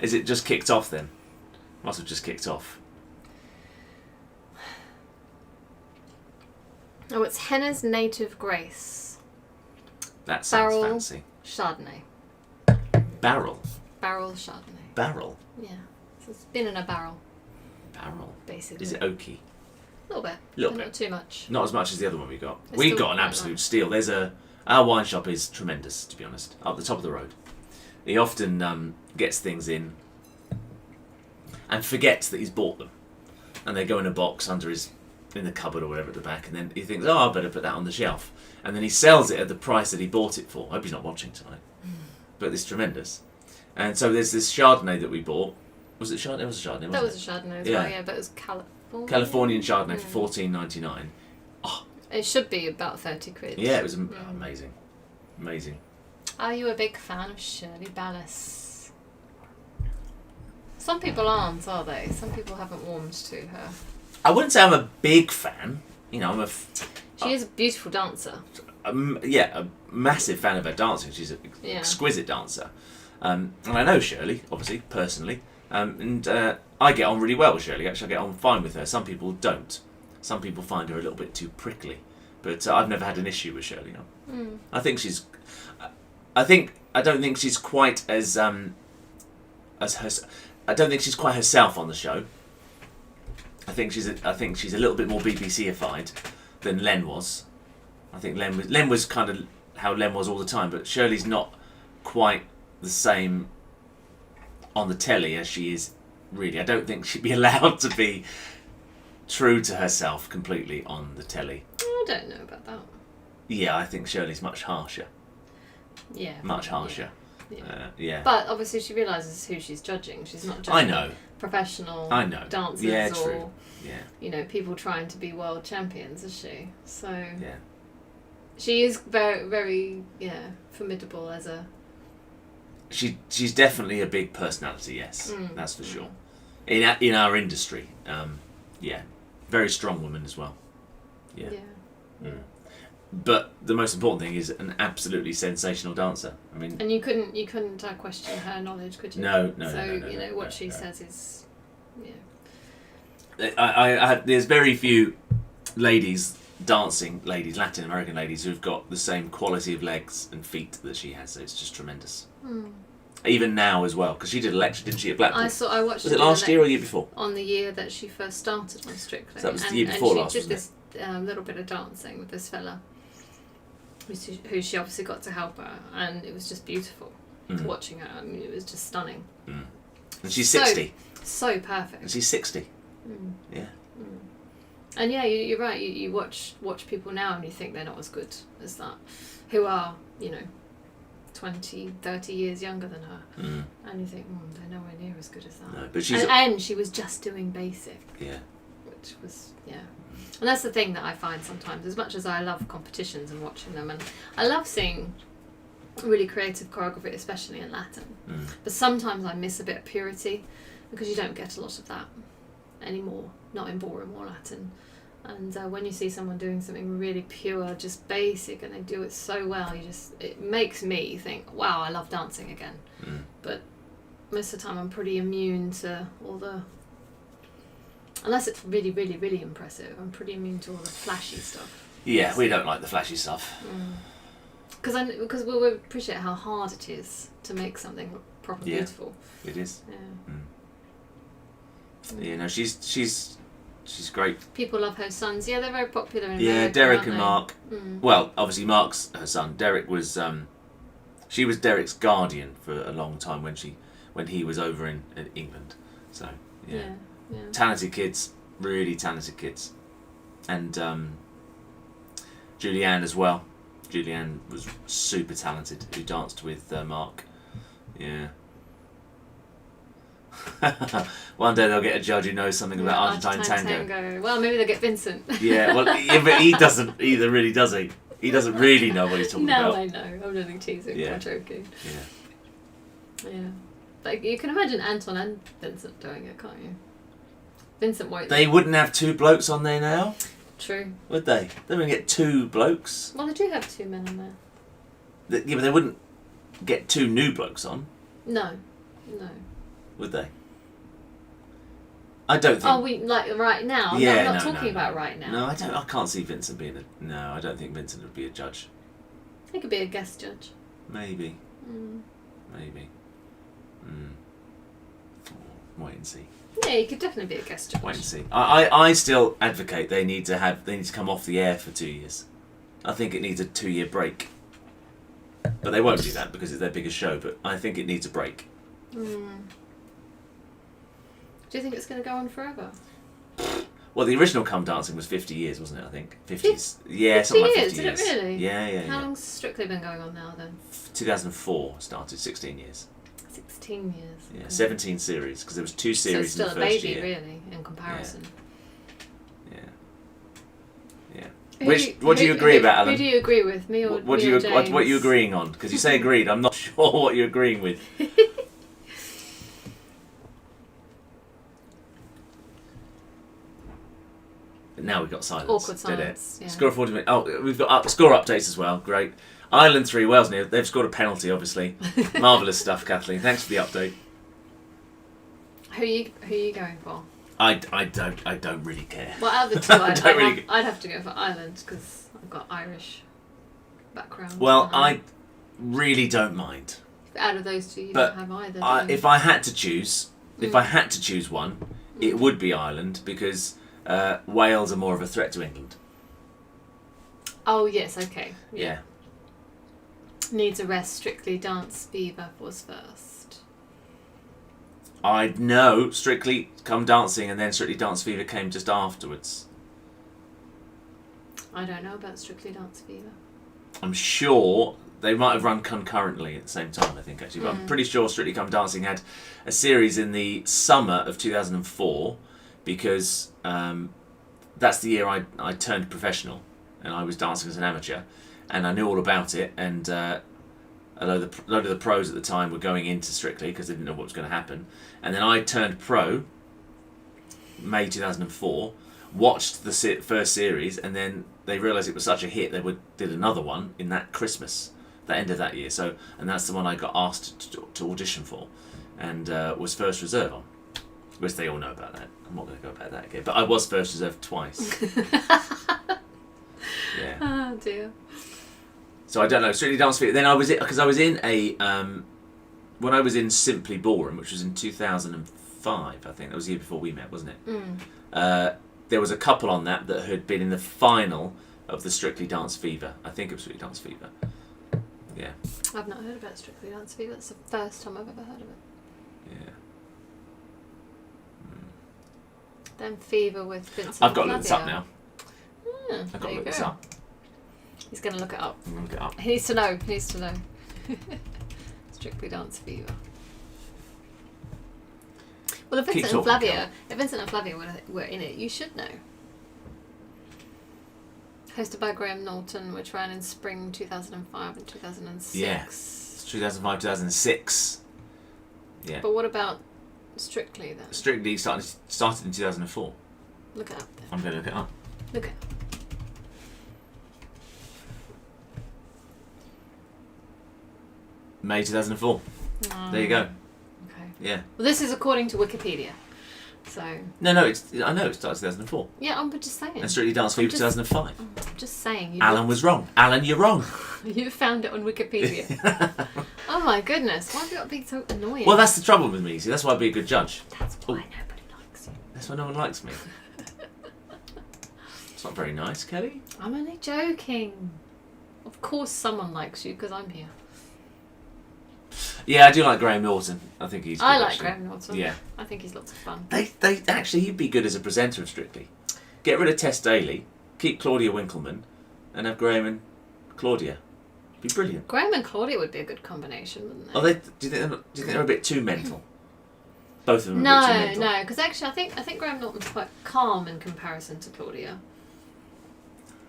Is it just kicked off then? Must have just kicked off. Oh, it's Henna's Native Grace. That sounds Barrel fancy. Chardonnay. Barrel? Barrel Chardonnay. Barrel? Yeah. So it's been in a barrel, Barrel. basically. Is it oaky? A little bit. Little but bit. Not too much. Not as much as the other one we got. It's We still got an quite absolute nice. steal. Our wine shop is tremendous, to be honest. Up the top of the road. He often gets things in and forgets that he's bought them, and they go in a box in the cupboard or whatever at the back, and then he thinks, oh, I better put that on the shelf, and then he sells it at the price that he bought it for. I hope he's not watching tonight, but it's tremendous. And so there's this Chardonnay that we bought. Was it Chardonnay? It was a Chardonnay, wasn't That it? was a Chardonnay as well, yeah, but it was Californian Chardonnay for $14.99. It should be about 30 quid. Yeah, it was amazing. Amazing. Are you a big fan of Shirley Ballas? Some people aren't, are they? Some people haven't warmed to her. I wouldn't say I'm a big fan. You know, She is a beautiful dancer. a massive fan of her dancing. She's an exquisite dancer. And I know Shirley, obviously, personally. And I get on really well with Shirley. Actually, I get on fine with her. Some people don't. Some people find her a little bit too prickly. But I've never had an issue with Shirley. No. Mm. I think she's... I don't think she's quite as her... I don't think she's quite herself on the show. I think she's a little bit more BBC-ified than Len was. I think Len was kind of how Len was all the time, but Shirley's not quite the same on the telly as she is really. I don't think she'd be allowed to be true to herself completely on the telly. I don't know about that. Yeah, I think Shirley's much harsher. Yeah. Much harsher. Yeah. Yeah. But obviously she realises who she's judging. She's not judging professional dancers or people trying to be world champions, is she? So yeah. She is very, very formidable as a... She's definitely a big personality, yes. That's for sure. In our industry. Very strong woman as well. Yeah. But the most important thing is an absolutely sensational dancer. I mean, and you couldn't question her knowledge, could you? No. So what she says is, there's very few Latin American ladies, who've got the same quality of legs and feet that she has. So it's just tremendous. Even now as well, because she did a lecture, didn't she, at Blackpool? I watched. Was it last year or the year before? On the year that she first started on Strictly. So that was the year before last, and she did this little bit of dancing with this fella, who she obviously got to help her, and it was just beautiful watching her. I mean, it was just stunning. And she's 60. So perfect. And she's 60. Yeah. And you're right. You watch people now and you think they're not as good as that, who are 20, 30 years younger than her, and you think they're nowhere near as good as that. No, but she's and she was just doing basic. Yeah. Which was and that's the thing that I find sometimes. As much as I love competitions and watching them, and I love seeing really creative choreography, especially in Latin. But sometimes I miss a bit of purity because you don't get a lot of that anymore. Not in ballroom or Latin. And when you see someone doing something really pure, just basic, and they do it so well, it makes me think, wow, I love dancing again. But most of the time I'm pretty immune to all the... Unless it's really, really, really impressive, I'm pretty immune to all the flashy stuff. Yeah, we don't like the flashy stuff. Because we appreciate how hard it is to make something properly beautiful. It is. Yeah. Yeah, no, she's great. People love her sons. Yeah, they're very popular in America, Derek and they? Mark. Well, obviously Mark's her son. Derek was she was Derek's guardian for a long time when he was over in England. So yeah. Talented kids, really talented kids. And Julianne as well. Julianne was super talented, who danced with Mark. Yeah. One day they'll get a judge who knows something about Argentine tango. Well, maybe they'll get Vincent. Yeah, well, but he doesn't either, really, does he? He doesn't really know what he's talking about. No, I know. I'm only teasing. I'm joking. Yeah. Yeah. Like, you can imagine Anton and Vincent doing it, can't you? Vincent won't. They wouldn't have two blokes on there now, True. would they? They wouldn't get two blokes. Well, they do have two men on there. Yeah, but they wouldn't get two new blokes on. No. Would they? I don't think. Oh, we like right now? Yeah, no, I'm not talking about right now. No, I can't see Vincent being a. No, I don't think Vincent would be a judge. He could be a guest judge. Maybe. Maybe. Wait and see. Yeah, he could definitely be a guest judge. Wait and see. I still advocate they need to come off the air for 2 years. I think it needs a 2-year break. But they won't do that because it's their biggest show. But I think it needs a break. Do you think it's going to go on forever? Well, the original Come Dancing was 50 years, wasn't it? I think 50s. Yeah, 50 something like 50 years. years. Did it really? Yeah. How long's Strictly been going on now then? 2004 started, 16 years. 16 years. Yeah, Okay. 17 series because there was 2 So series it's still in a the first baby, year. really, in comparison. Yeah. What do you agree about, Alan? Who do you agree with, me or What James? are you agreeing on? Because you say agreed, I'm not sure what you're agreeing with. Now we've got silence. Awkward silence. Yeah. Score of 40 minutes. Oh, we've got score updates as well. Great. Ireland 3, Wales 0. They've scored a penalty, obviously. Marvellous stuff, Kathleen. Thanks for the update. Who are you going for? I don't really care. Well, out of the two, I'd have to go for Ireland because I've got Irish background. Well, I really don't mind. Out of those two, you don't have either. If I had to choose, one, it would be Ireland because Wales are more of a threat to England. Oh yes, okay. Yeah. Needs a rest. Strictly Dance Fever was first. I know Strictly Come Dancing and then Strictly Dance Fever came just afterwards. I don't know about Strictly Dance Fever. I'm sure they might have run concurrently at the same time, I think, actually. But I'm pretty sure Strictly Come Dancing had a series in the summer of 2004 because that's the year I turned professional and I was dancing as an amateur and I knew all about it, and a load of the pros at the time were going into Strictly because they didn't know what was going to happen. And then I turned pro May 2004, watched the first series, and then they realised it was such a hit they did another one in that Christmas, the end of that year. So, and that's the one I got asked to audition for, and was first reserve on. Which they all know about that. I'm not going to go about that again. But I was first reserve twice. Yeah. Oh dear. So I don't know. Strictly Dance Fever. Then I was in a when I was in Simply Ballroom, which was in 2005. I think that was the year before we met, wasn't it? There was a couple on that had been in the final of the Strictly Dance Fever. I think it was Strictly Dance Fever. Yeah. I've not heard about Strictly Dance Fever. That's the first time I've ever heard of it. Yeah. Then Fever with Vincent. I've got to look this up now. I've got to look this up. He's going to look it up. I'm going to look it up. He needs to know. He needs to know. Strictly Dance Fever. Well, if Vincent and Flavia were in it, you should know. Hosted by Graham Norton, which ran in spring 2005 and 2006. Yeah, it's 2005, 2006. Yeah. But what about Strictly then? Strictly started in 2004. Look it up then. I'm going to look it up. Look it up. May 2004. There you go. Okay. Yeah. Well, this is according to Wikipedia. So. No, I know it started 2004. Yeah, I'm just saying. And Strictly Dance Fever 2005. I'm just saying. Alan was wrong. Alan, you're wrong. You found it on Wikipedia. Oh my goodness! Why have you got to be so annoying? Well, that's the trouble with me. See, that's why I'd be a good judge. That's why nobody likes you. That's why no one likes me. It's not very nice, Kelly. I'm only joking. Of course, someone likes you because I'm here. Yeah, I do like Graham Norton. I think he's good, I like actually. Graham Norton. Yeah. I think he's lots of fun. They actually, he'd be good as a presenter of Strictly. Get rid of Tess Daly, keep Claudia Winkleman, and have Graham and Claudia. Be brilliant. Graham and Claudia would be a good combination, wouldn't they? Do you think they're a bit too mental? Both of them are a bit too No, mental. no, because actually I think Graham Norton's quite calm in comparison to Claudia.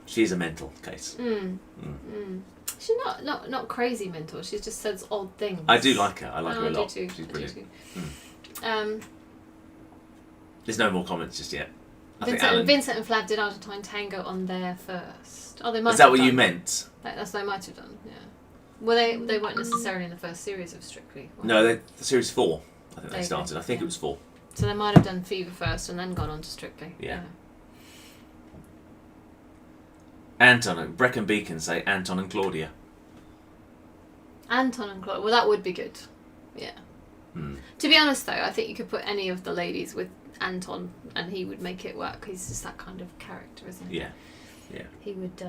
She's a mental case. She's not crazy mental. She just says odd things. I do like her. I like her a lot. Too. She's brilliant. There's no more comments just yet. Vincent and Flav did Argentine Tango on there first. Oh, they might. Is that have what done. you meant? That's what they might have done. Yeah. Well, they weren't necessarily in the first series of Strictly. No, the series 4. I think they They started. did, I think yeah. it was 4. So they might have done Fever first and then gone on to Strictly. Yeah. Anton, Brecon Beacon say Anton and Claudia. Anton and Claudia. Well, that would be good. Yeah. To be honest, though, I think you could put any of the ladies with Anton and he would make it work. He's just that kind of character, isn't he? Yeah. Yeah. He would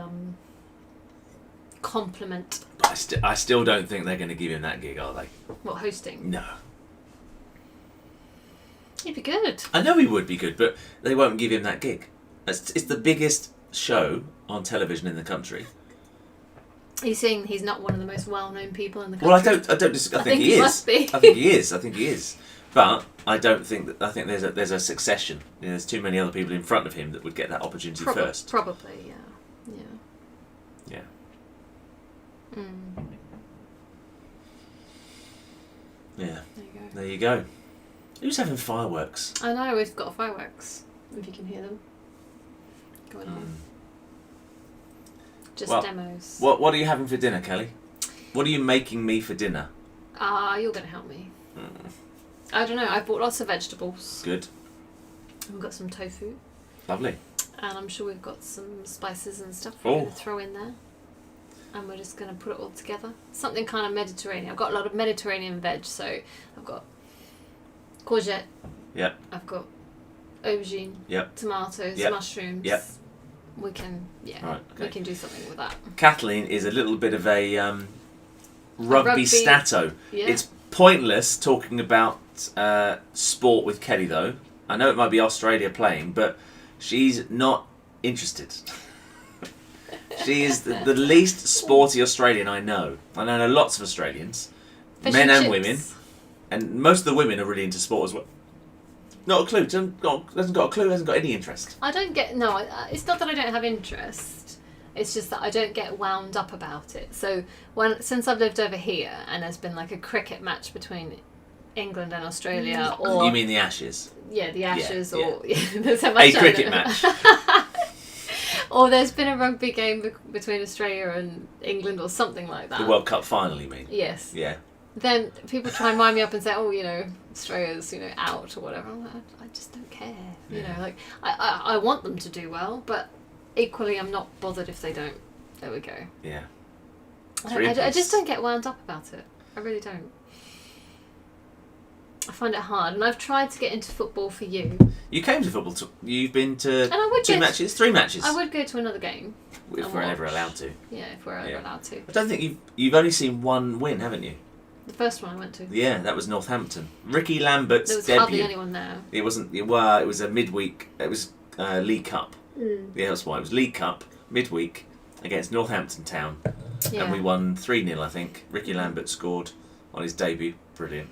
complement. I still don't think they're going to give him that gig, are they? What, hosting? No. He'd be good. I know he would be good, but they won't give him that gig. It's the biggest show on television in the country. He's saying he's not one of the most well-known people in the country. Well, I don't disagree. I think he is. Must be. I think he is. But I don't think that. I think there's a succession. There's too many other people in front of him that would get that opportunity first. Probably, yeah. Yeah. Yeah. There you go. Who's having fireworks? I know, we've got fireworks, if you can hear them going on. Just demos. What are you having for dinner, Kelly? What are you making me for dinner? You're going to help me. I don't know, I've bought lots of vegetables. Good. We've got some tofu. Lovely. And I'm sure we've got some spices and stuff we're going to throw in there. And we're just going to put it all together. Something kind of Mediterranean. I've got a lot of Mediterranean veg, so I've got courgette. Yep. I've got aubergine. Yep. Tomatoes. Yep. Mushrooms. Yep. We can, we can do something with that. Kathleen is a little bit of a rugby stato. Yeah. It's pointless talking about sport with Kelly, though. I know it might be Australia playing, but she's not interested. She is the least sporty Australian I know. I know lots of Australians, men and women, and most of the women are really into sport as well. Not a clue. Hasn't got a clue. Hasn't got any interest. I don't get. No, it's not that I don't have interest. It's just that I don't get wound up about it. So since I've lived over here and there's been like a cricket match between England and Australia, or you mean the Ashes? Yeah, the Ashes, yeah. or there's so much a cricket match. Or there's been a rugby game between Australia and England, or something like that. The World Cup final, you mean? Yes. Yeah. Then people try and wind me up and say, Australia's, out or whatever. I'm like, I just don't care. You know, like, I want them to do well, but equally I'm not bothered if they don't. There we go. Yeah. I just don't get wound up about it. I really don't. I find it hard, and I've tried to get into football for you. You came to football. You've been to And I would 2 matches, 3 matches. I would go to another game. If we're ever allowed to. Yeah, if we're ever allowed to. I don't think you've only seen one win, haven't you? The first one I went to. Yeah, that was Northampton. Ricky Lambert's there was debut. hardly anyone there. It wasn't. Well, it was a midweek. It was League Cup. Yeah, that's why it was League Cup midweek against Northampton Town, and we won 3-0. I think Ricky Lambert scored on his debut. Brilliant.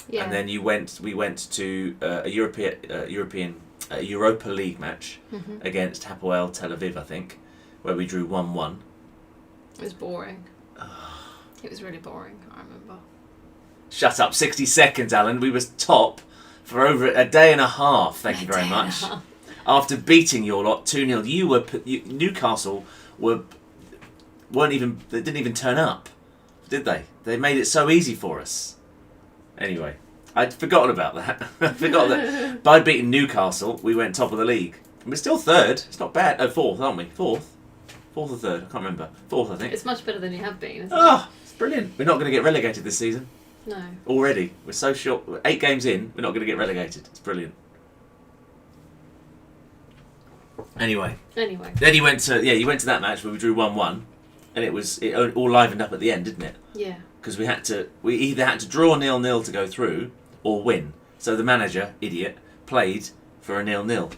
Yeah. And then we went to a Europa League match against Hapoel Tel Aviv, I think, where we drew 1-1. It was boring. It was really boring, I remember. Shut up, 60 seconds, Alan. We was top for over a day and a half, thank you very much. After beating your lot 2-0, Newcastle they didn't even turn up, did they? They made it so easy for us. Anyway, I'd forgotten about that. I forgot that by beating Newcastle, we went top of the league. And we're still third. It's not bad. Oh, fourth, aren't we? Fourth or third? I can't remember. Fourth, I think. It's much better than you have been, isn't it? It's brilliant. We're not going to get relegated this season. No. Already. We're so short. 8 games in, we're not going to get relegated. It's brilliant. Anyway. Then you went to that match where we drew 1-1, and it all livened up at the end, didn't it? Yeah. Because we either had to draw 0-0 to go through or win. So the manager, idiot, played for a 0-0.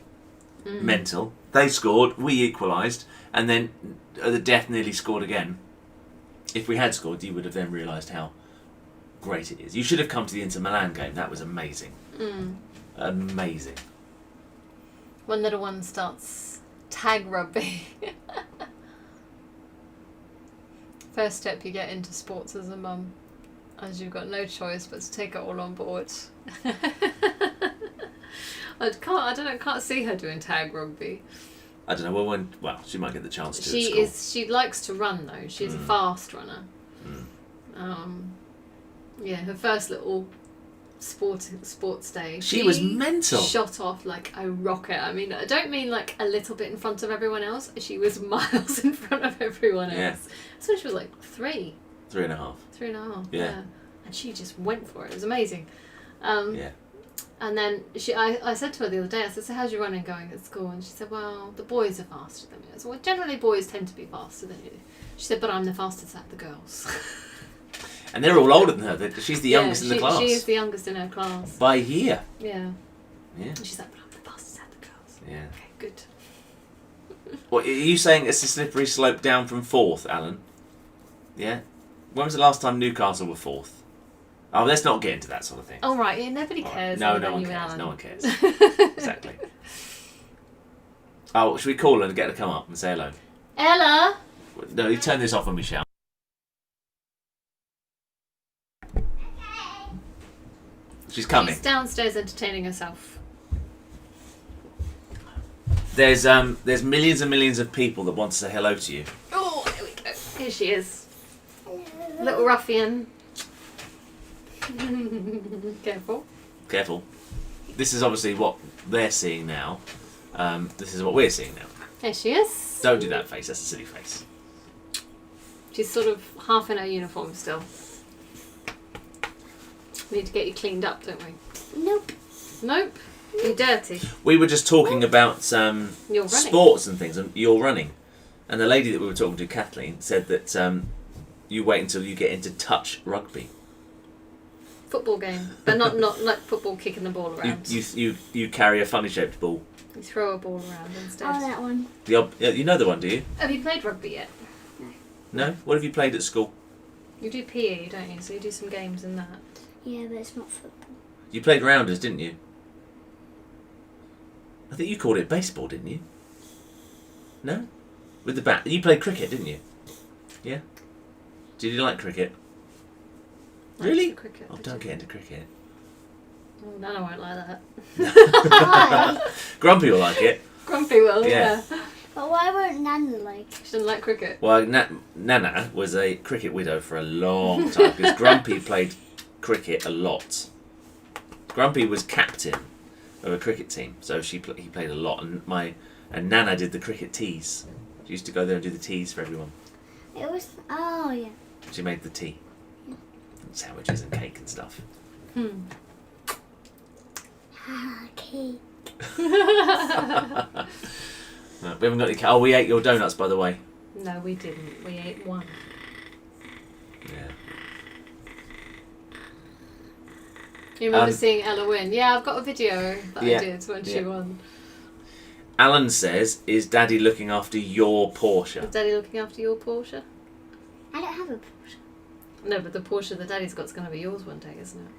Mental. They scored, we equalised, and then at the death nearly scored again. If we had scored, you would have then realised how great it is. You should have come to the Inter Milan game. That was amazing. Amazing. One little one starts tag rugby. First step you get into sports as a mum, as you've got no choice but to take it all on board. I can't see her doing tag rugby. I don't know. Well, she might get the chance to. She likes to run though. She's a fast runner. Yeah, her first little sports day. She was mental. Shot off like a rocket. I mean, I don't mean like a little bit in front of everyone else. She was miles in front of everyone else. Yeah. So she was like 3. 3.5. 3.5. Yeah. And she just went for it. It was amazing. Yeah. And then I said to her the other day, I said, so how's your running going at school? And she said, well, the boys are faster than me. I said, well, generally boys tend to be faster than you. She said, but I'm the fastest at the girls. And they're all older than her. She's the youngest in the class. She is the youngest in her class. By a year. Yeah. Yeah. And she's like, but I'm the fastest at the girls. Yeah. Okay, good. What, are you saying it's a slippery slope down from 4th, Alan? Yeah? When was the last time Newcastle were 4th? Oh, let's not get into that sort of thing. Oh, right. Yeah, nobody cares. No one cares. No one cares. Exactly. Oh, should we call her and get her to come up and say hello? Ella! No, you turn this off when we shout. She's coming. She's downstairs entertaining herself. There's millions and millions of people that want to say hello to you. Oh, there we go. Here she is. Little ruffian. Careful. Careful. This is obviously what they're seeing now. This is what we're seeing now. There she is. Don't do that face. That's a silly face. She's sort of half in her uniform still. We need to get you cleaned up, don't we? Nope. Nope. You're dirty. We were just talking about You're running. sports and things, and you're running. And the lady that we were talking to, Kathleen, said that you wait until you get into touch rugby. Football game, but not like football kicking the ball around. You carry a funny shaped ball. You throw a ball around instead. Oh, that one. You know the one, do you? Have you played rugby yet? No. What have you played at school? You do PE, don't you? So you do some games in that. Yeah, but it's not football. You played rounders, didn't you? I think you called it baseball, didn't you? No? With the bat. You played cricket, didn't you? Yeah? Did you like cricket? Really? Cricket, Oh, don't get into cricket. Oh, Nana won't like that. Why? Grumpy will like it. Grumpy will, Yeah. yeah. But why won't Nana like? She doesn't like cricket. Well, Nana was a cricket widow for a long time because Grumpy played cricket a lot. Grumpy was captain of a cricket team, so he played a lot, and Nana did the cricket teas. She used to go there and do the teas for everyone. It was. Oh yeah. She made the tea, and sandwiches and cake and stuff. Cake. No, we haven't got any. Oh, we ate your donuts, by the way. No, we didn't. We ate one. Yeah. You remember seeing Ella win? Yeah, I've got a video that Yeah, I did when she won. Alan says, "Is Daddy looking after your Porsche?" Is Daddy looking after your Porsche? I don't have a Porsche. No, but the Porsche that Daddy's got's going to be yours one day, isn't it?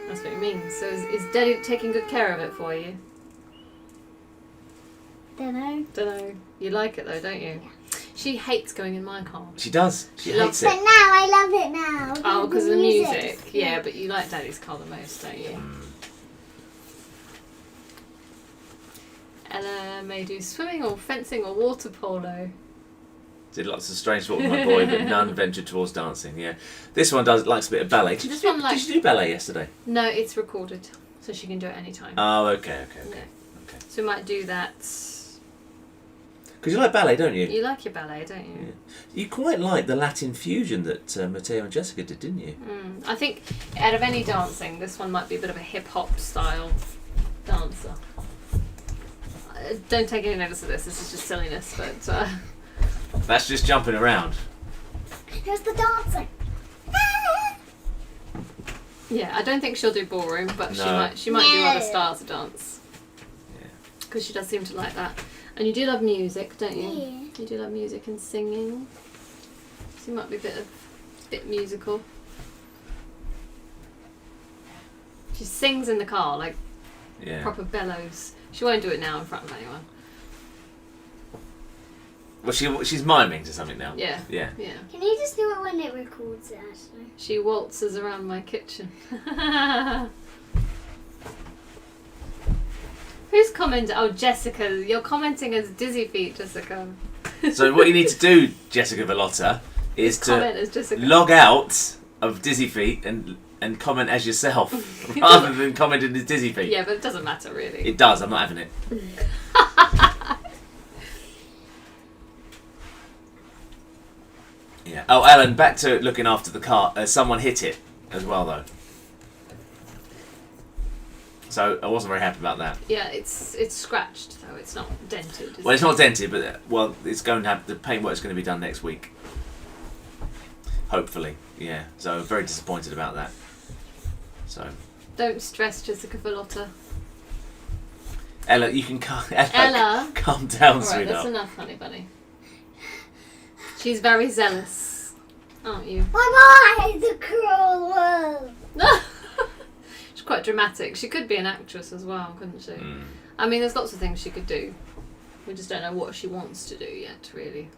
That's what you mean. So is Daddy taking good care of it for you? Dunno. Dunno. You like it though, don't you? Yeah. She hates going in my car. She does. She hates But it. now I love it now. Oh, because of the music. Yeah, but you like Daddy's car the most, don't you? Ella may do swimming or fencing or water polo. Did lots of strange sport with my boy, but none ventured towards dancing. Yeah, this one likes a bit of ballet. Did you do ballet yesterday? No, it's recorded, so she can do it anytime. Oh, okay. Yeah. So we might do that. Because you like ballet, don't you? You like your ballet, don't you? Yeah. You quite like the Latin fusion that Matteo and Jessica did, didn't you? I think out of any dancing, this one might be a bit of a hip-hop style dancer. Don't take any notice of this. This is just silliness, but... That's just jumping around. Here's the dancing. Yeah, I don't think she'll do ballroom, but No. she might do other styles of dance. Yeah. Because she does seem to like that. And you do love music, don't you? Yeah. You do love music and singing. So you might be a bit musical. She sings in the car, like Yeah. proper bellows. She won't do it now in front of anyone. Well, she's miming to something now. Yeah. Yeah. Yeah. Can you just do it when it records it, actually? She waltzes around my kitchen. Who's commenting? Oh, Jessica. You're commenting as Dizzyfeet, Jessica. So what you need to do, Jessica Velotta, is Comment to as Jessica. log out of Dizzyfeet and comment as yourself rather than commenting as Dizzyfeet. Yeah, but it doesn't matter really. It does. I'm not having it. Yeah. Oh, Ellen, back to looking after the car. Someone hit it as well, though. So I wasn't very happy about that. Yeah, it's scratched though. It's not dented. Well, it's not dented, but it's going to have the paintwork's going to be done next week. Hopefully, yeah. So I'm very disappointed about that. So Don't stress, Jessica Velotta. Ella, you can Ella. calm down, All right, sweetheart. that's enough, honey bunny. She's very zealous, aren't you? Bye-bye, the cruel world. She's quite dramatic. She could be an actress as well, couldn't she? Mm. I mean, there's lots of things she could do. We just don't know what she wants to do yet, really.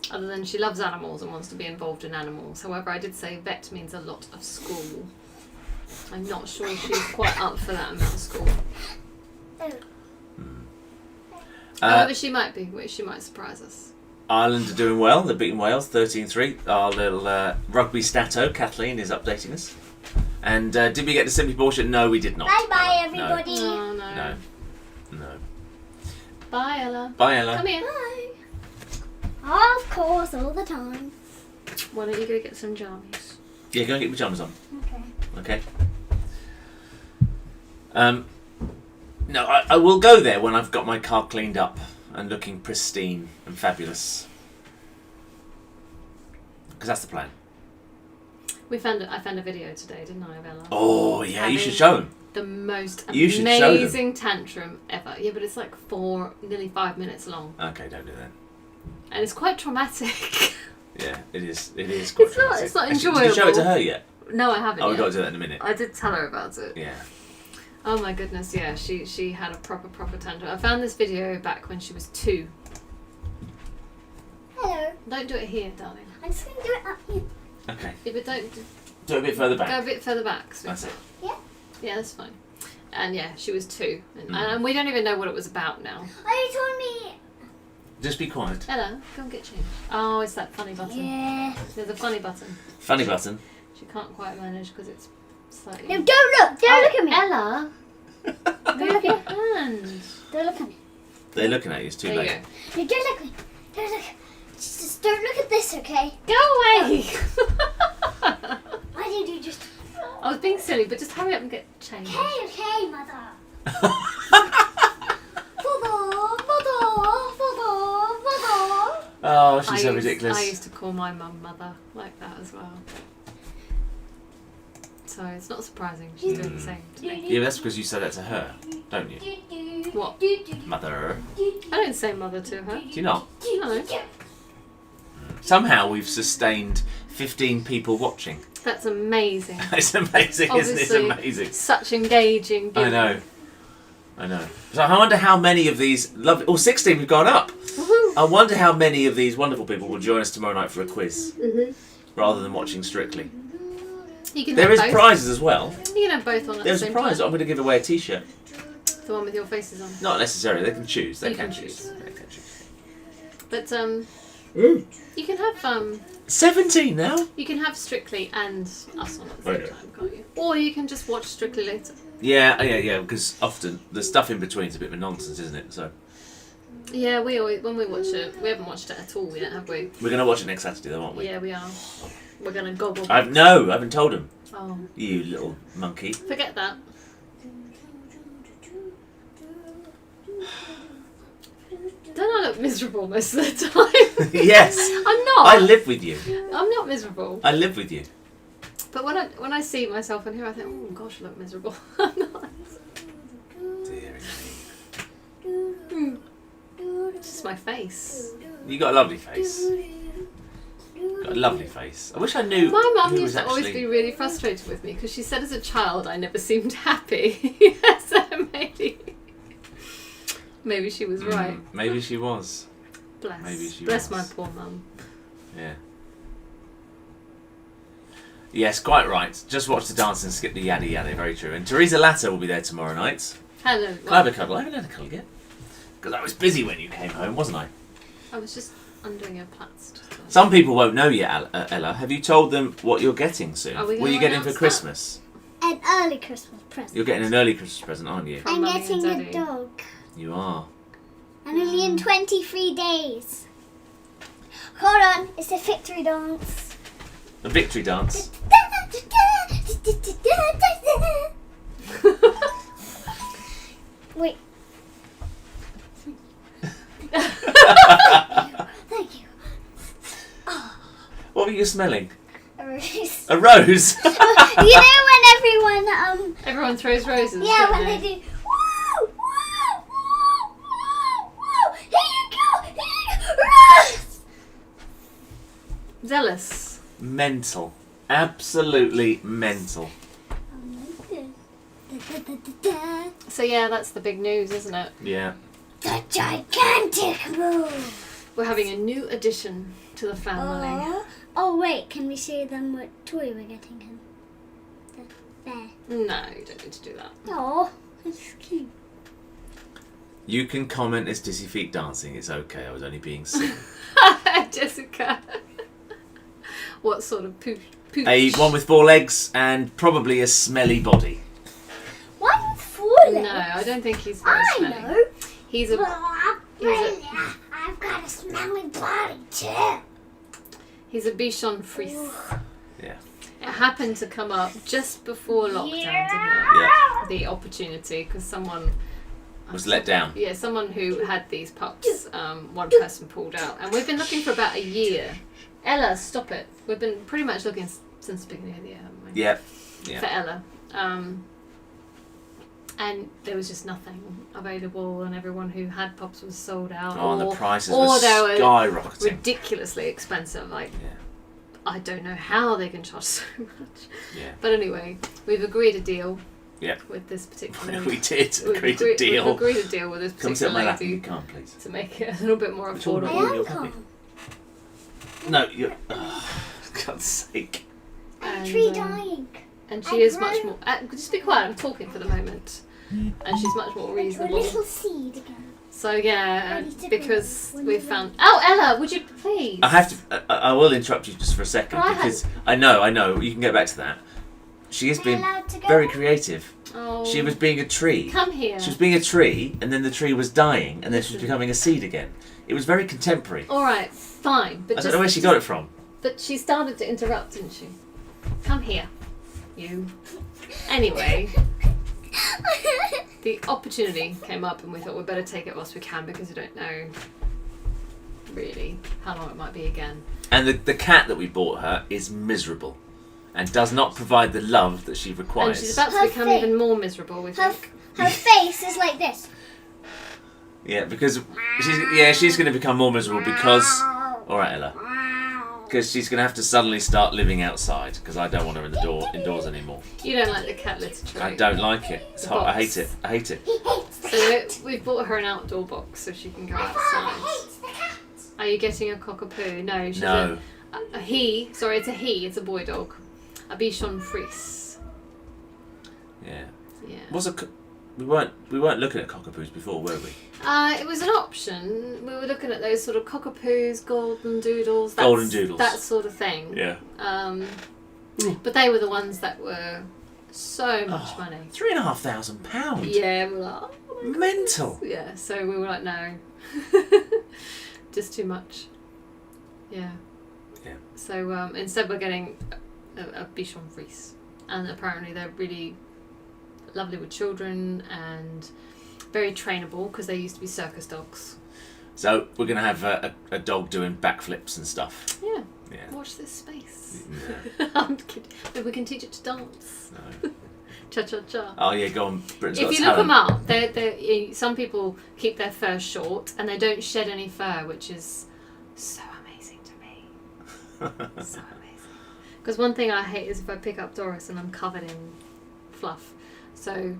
Other than she loves animals and wants to be involved in animals. However, I did say vet means a lot of school. I'm not sure she's quite up for that amount of school. However, she might be. She might surprise us. Ireland are doing well. They're beating Wales 13-3. Our little rugby stato, Kathleen, is updating us. And did we get to Simply Bullshit? No, we did not. Bye-bye, No. everybody. Oh, no. No. No. Bye, Ella. Bye, Ella. Come here. Bye. Of course, all the time. Why don't you go get some jammies? Yeah, go and get your pajamas on. Okay. Okay. No, I will go there when I've got my car cleaned up and looking pristine and fabulous. Because that's the plan. I found a video today, didn't I, of Ella? Oh, yeah, you should show them. The most You should show them. amazing tantrum ever. Yeah, but it's like nearly 5 minutes long. Okay, don't do that. And it's quite traumatic. Yeah, it is. It is quite dramatic. It's not Actually, enjoyable. Did you show it to her yet? No, I haven't Oh, we've yet. got to do that in a minute. I did tell her about it. Yeah. Oh my goodness, yeah. She had a proper tantrum. I found this video back when she was 2. Hello. Don't do it here, darling. I'm just going to do it up here. Okay. Yeah, but don't... Do it a bit further Go back. a bit further back. That's it. Yeah. Yeah, that's fine. And yeah, she was 2. And we don't even know what it was about now. Oh, you told me. Just be quiet. Ella, go and get changed. Oh, it's that funny button. Yeah. There's a funny button. Funny button. She can't quite manage because it's slightly... No, don't look. Don't look at me. Ella! Don't look at your hand. Don't look at me. They're looking at you. It's too There you late. go. No, don't look at me. Don't look. Just don't look at this, okay? Go away! Why did you just... I was being silly, but just hurry up and get changed. Okay, mother. Mother. Oh, she's so I ridiculous. used to call my mum mother like that as well. So it's not surprising she's doing the same to me. Yeah, but that's because you said that to her, don't you? What? Mother. I don't say mother to her. Do you not? No. Somehow we've sustained 15 people watching. That's amazing. It's amazing, isn't it? It's Obviously, amazing. Such engaging. I know. So I wonder how many of these lovely... Oh, 16, we've gone up. Woohoo. I wonder how many of these wonderful people will join us tomorrow night for a quiz, rather than watching Strictly. You can There have is both. prizes as well. You can have both on at There's the a same prize. time. I'm going to give away a T-shirt. The one with your faces on. Not necessarily. They can choose. They You can can choose. choose. They can choose. But you can have 17 now. you can have Strictly and us on at the same Okay. time, can't you? Or you can just watch Strictly later. Yeah. Because often the stuff in between is a bit of a nonsense, isn't it? So Yeah, we always when we watch it, we haven't watched it at all yet, have we? we're going to watch it next Saturday, though, aren't we? Yeah, we are. We're gonna gobble. I haven't told him. Oh, You little monkey. forget that. Don't I look miserable most of the time? Yes. I'm not. I live with you. I'm not miserable. I live with you. But when I see myself in here, I think, oh gosh, I look miserable. I'm not. Dear It's just my face. You got a lovely face. Got a lovely face. I wish I knew. My mum who used was to always actually... be really frustrated with me because she said as a child I never seemed happy. So maybe she was right. Maybe she was. Bless. Maybe she Bless was. my poor mum. Yeah. Yes, quite right. Just watch the dance and skip the yada yada. Very true. And Teresa Latta will be there tomorrow night. Hello. Can I have a cuddle? I haven't had a cuddle yet. Because I was busy when you came home, wasn't I? I was just undoing your plaits. Some people won't know yet, Ella. Have you told them what you're getting soon? Are we what are you gonna getting for announce Christmas? An early Christmas present. You're getting an early Christmas present, aren't you? From I'm Mummy getting and a Daddy. dog. You are. And only in 23 days. Hold on, it's a victory dance. A victory dance. Wait. Thank you. What were you smelling? A rose. A rose. You know when everyone Everyone throws roses. yeah, don't when they do woo, woo, woo, woo, woo. Here you go, rose. Zealous. Mental. Absolutely mental. So yeah, that's the big news, isn't it? Yeah. The gigantic move. We're having a new addition to the family. Oh wait, can we show them what toy we're getting him? There. No, you don't need to do that. Oh, that's cute. You can comment as Dizzyfeet dancing. It's okay. I was only being silly. Jessica. What sort of pooch? One with 4 legs and probably a smelly body. One with 4 legs? No, I don't think he's very I smelly. know. He's a. I've got a smelly body too. He's a Bichon Frise. Yeah. It happened to come up just before lockdown, didn't it? Yeah. The opportunity, because someone Was let down. Yeah, someone who had these pups, one person pulled out. And we've been looking for about a year. Ella, stop it. We've been pretty much looking since the beginning of the year, haven't we? Yeah. For Yeah. Ella. And there was just nothing available, and everyone who had pups was sold out. Oh, and the prices or were they were skyrocketing. ridiculously expensive. Like, Yeah. I don't know how they can charge so much. Yeah. But anyway, we've agreed a deal Yeah. with this particular... We did We've agree to deal. We've agreed a deal with this Come sit on particular my lap if lady you can't, please. to make it a little bit more Which one? I affordable. Your am puppy. calm. No, you're... Oh, for God's sake. I'm And, tree dying. And I she is grew- much more... just be quiet, I'm talking for the moment. And she's much more A reasonable. little seed again. So yeah, Ready to because grow when we you found... Oh, Ella, would you please? I have to... I will interrupt you just for a second Go ahead. because I know. You can get back to that. She has Am I been allowed to go? very creative. Oh, She was being a tree. Come here. She was being a tree, and then the tree was dying, and then she was Listen. becoming a seed again. It was very contemporary. All right, fine. But I don't know where she got it from. But she started to interrupt, didn't she? Come here, you. Anyway, the opportunity came up, and we thought we'd better take it whilst we can because we don't know really how long it might be again. And the cat that we bought her is miserable, and does not provide the love that she requires. And she's about to Her become face. even more miserable, we Her, think. her face is like this. Yeah, because she's going to become more miserable because. All right, Ella. Because she's going to have to suddenly start living outside because I don't want her indoors anymore. You don't like the cat literature. I don't like it. It's The hot. I box. hate it. I hate it. He hates the So cat. we've bought her an outdoor box so she can go My father outside. hates the cat. Are you getting a cockapoo? No, she's No. a he. Sorry, it's a he. It's a boy dog. A Bichon Frise. Yeah. Yeah. What's a? We weren't looking at cockapoos before, were we? It was an option. We were looking at those sort of cockapoos, golden doodles. Golden doodles. That sort of thing. Yeah. But they were the ones that were so much money. £3,500. Yeah, we were like, oh my God. Mental. Yeah, so we were like, no. Just too much. Yeah. Yeah. So instead we're getting a Bichon Frise. And apparently they're really lovely with children and very trainable because they used to be circus dogs. So we're gonna have a dog doing backflips and stuff. Yeah. Yeah. Watch this space. No. I'm kidding. Maybe we can teach it to dance. No. Cha cha cha. Oh yeah, go on. Britain's If Got you look them Talent. up, some people keep their fur short and they don't shed any fur, which is so amazing to me. So amazing. Because one thing I hate is if I pick up Doris and I'm covered in fluff. So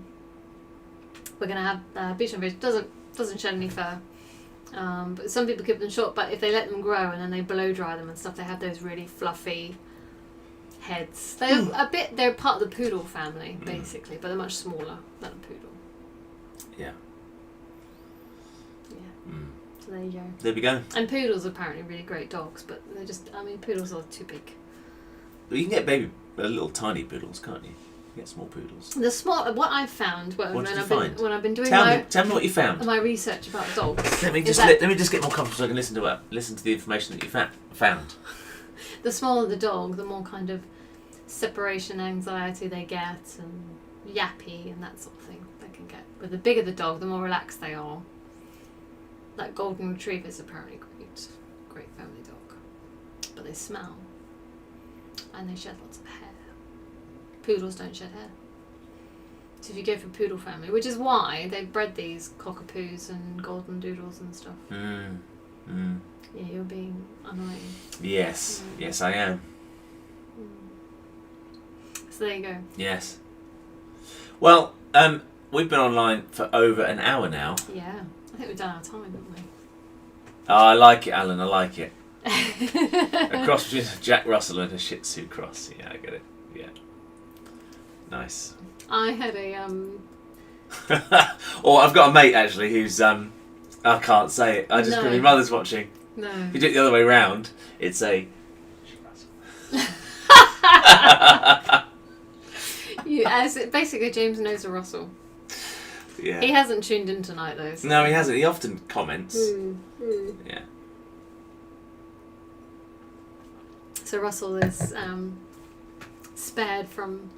we're gonna have Bichon Rouge doesn't shed any fur. But some people keep them short. But if they let them grow and then they blow dry them and stuff, they have those really fluffy heads. They're part of the poodle family basically, but they're much smaller than a poodle. Yeah. Yeah. So there you go. There we go. And poodles are apparently really great dogs, but they're just, poodles are too big. But you can get little tiny poodles, can't you? You get small poodles. What I've found when I've been doing Tell me what you found. my research about dogs. Let me just get more comfortable so I can listen to the information that you found. The smaller the dog, the more kind of separation anxiety they get and yappy and that sort of thing they can get. But the bigger the dog, the more relaxed they are. Like golden retrievers, apparently great family dog, but they smell and they shed lots of hair. Poodles don't shed hair. So if you go for poodle family, which is why they've bred these cockapoos and golden doodles and stuff. Yeah, you're being annoying. Yes, yes, I am. So there you go. Yes. Well, we've been online for over an hour now. Yeah, I think we've done our time, haven't we? Oh, I like it, Alan. I like it. A cross between a Jack Russell and a Shih Tzu cross. Yeah, I get it. Yeah. Nice. I had a Or I've got a mate actually who's I can't say it. I just No. because my mother's watching. No. If you do it the other way round, it's a. Basically, James knows a Russell. Yeah. He hasn't tuned in tonight though. So. No, he hasn't. He often comments. Yeah. So Russell is spared from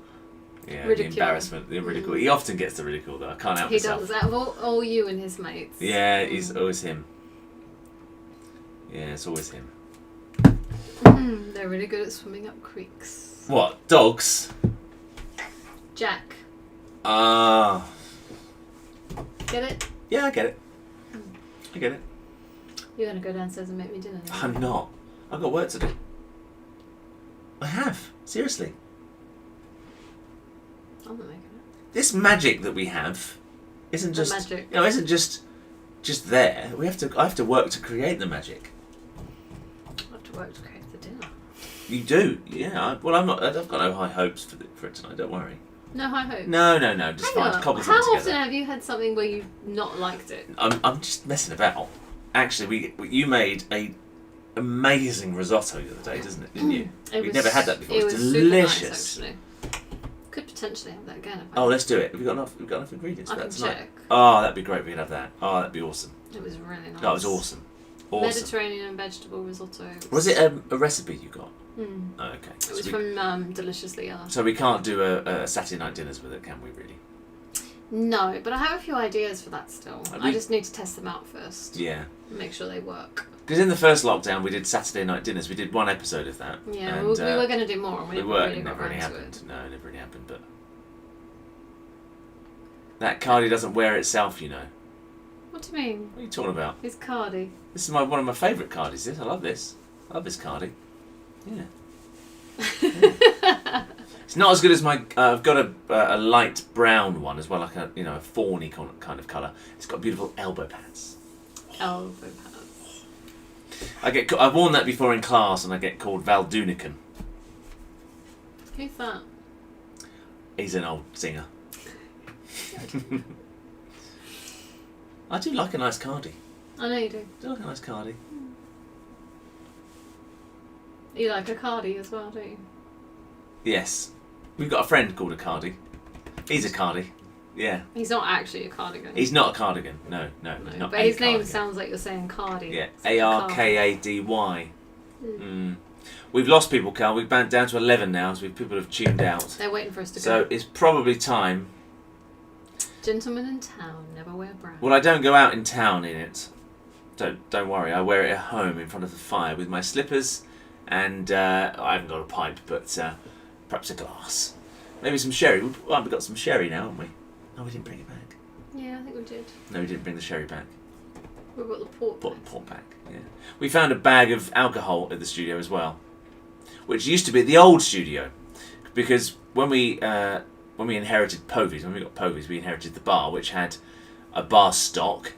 Yeah, ridicule. the embarrassment, the ridicule. He often gets the ridicule though. I can't help He myself. does. Out of all you and his mates. Yeah, it's always him. Yeah, it's always him. They're really good at swimming up creeks. What? Dogs? Jack. Ah. Get it? Yeah, I get it. I get it. You're going to go downstairs and make me dinner now. I'm not. I've got work to do. I have. Seriously. I'm not making it. This magic that we have isn't just magic. isn't just there. I have to work to create the magic. I have to work to create the dinner. You do, yeah. I'm not. I've got no high hopes for it tonight. Don't worry. No high hopes? No. Just Hang fine. on. Cobble How something often together. have you had something where you've not liked it? I'm just messing about. Actually, you made a amazing risotto the other day, didn't you? We've never had that before. It was delicious. Super nice, actually. Could potentially have that again. Oh, let's do it. We've got enough ingredients for I that can tonight. check. Oh, that'd be great. We could have that. Oh, that'd be awesome. It was really nice. That was awesome. Mediterranean and vegetable risotto. Was it a recipe you got? Oh, okay. It was from Deliciously Yellow. So we can't do a Saturday night dinners with it, can we? Really? No, but I have a few ideas for that still. I just need to test them out first. Yeah. And make sure they work. Because in the first lockdown we did Saturday night dinners. We did one episode of that. Yeah, and, we were going to do more. And we it never really happened. No, it never really happened. But that cardi doesn't wear itself, you know. What do you mean? What are you talking about? It's cardi. This is one of my favourite cardis. I love this. I love this cardi. Yeah. It's not as good as my. I've got a light brown one as well, like a fawny kind of colour. It's got beautiful elbow pads. Elbow pads. I've worn that before in class, and I get called Valdunican. Who's that? He's an old singer. I do like a nice cardi. I know you do. I do like a nice cardi. You like a cardi as well, don't you? Yes. We've got a friend called a cardi. He's a cardi. Yeah. He's not actually a cardigan. He's not a cardigan. No. He's not but a his name cardigan. sounds like you're saying cardi. Yeah. It's like Arkady. We've lost people, Carl. We've been down to 11 now, so people have tuned out. They're waiting for us to go. So it's probably time. Gentlemen in town never wear brown. Well, I don't go out in town in it. Don't worry. I wear it at home in front of the fire with my slippers, and I haven't got a pipe, but perhaps a glass. Maybe some sherry. We've got some sherry now, haven't we? No, we didn't bring it back. Yeah, I think we did. No, we didn't bring the sherry back. We've got the port. Port back. Yeah. We found a bag of alcohol at the studio as well. which used to be the old studio, because when we inherited Povies, when we got Povies, we inherited the bar, which had a bar stock.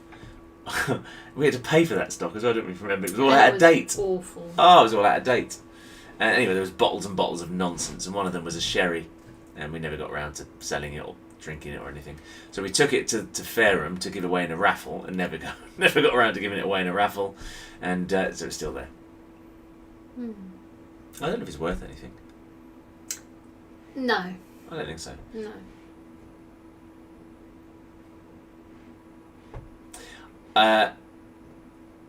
We had to pay for that stock as well, don't we? Remember, it was all out of date. Awful. Oh, it was all out of date. Anyway, there was bottles and bottles of nonsense, and one of them was a sherry, and we never got around to selling it or drinking it or anything. So we took it to Fareham to give away in a raffle, and never got around to giving it away in a raffle, and so it's still there. I don't know if it's worth anything. No. I don't think so. No.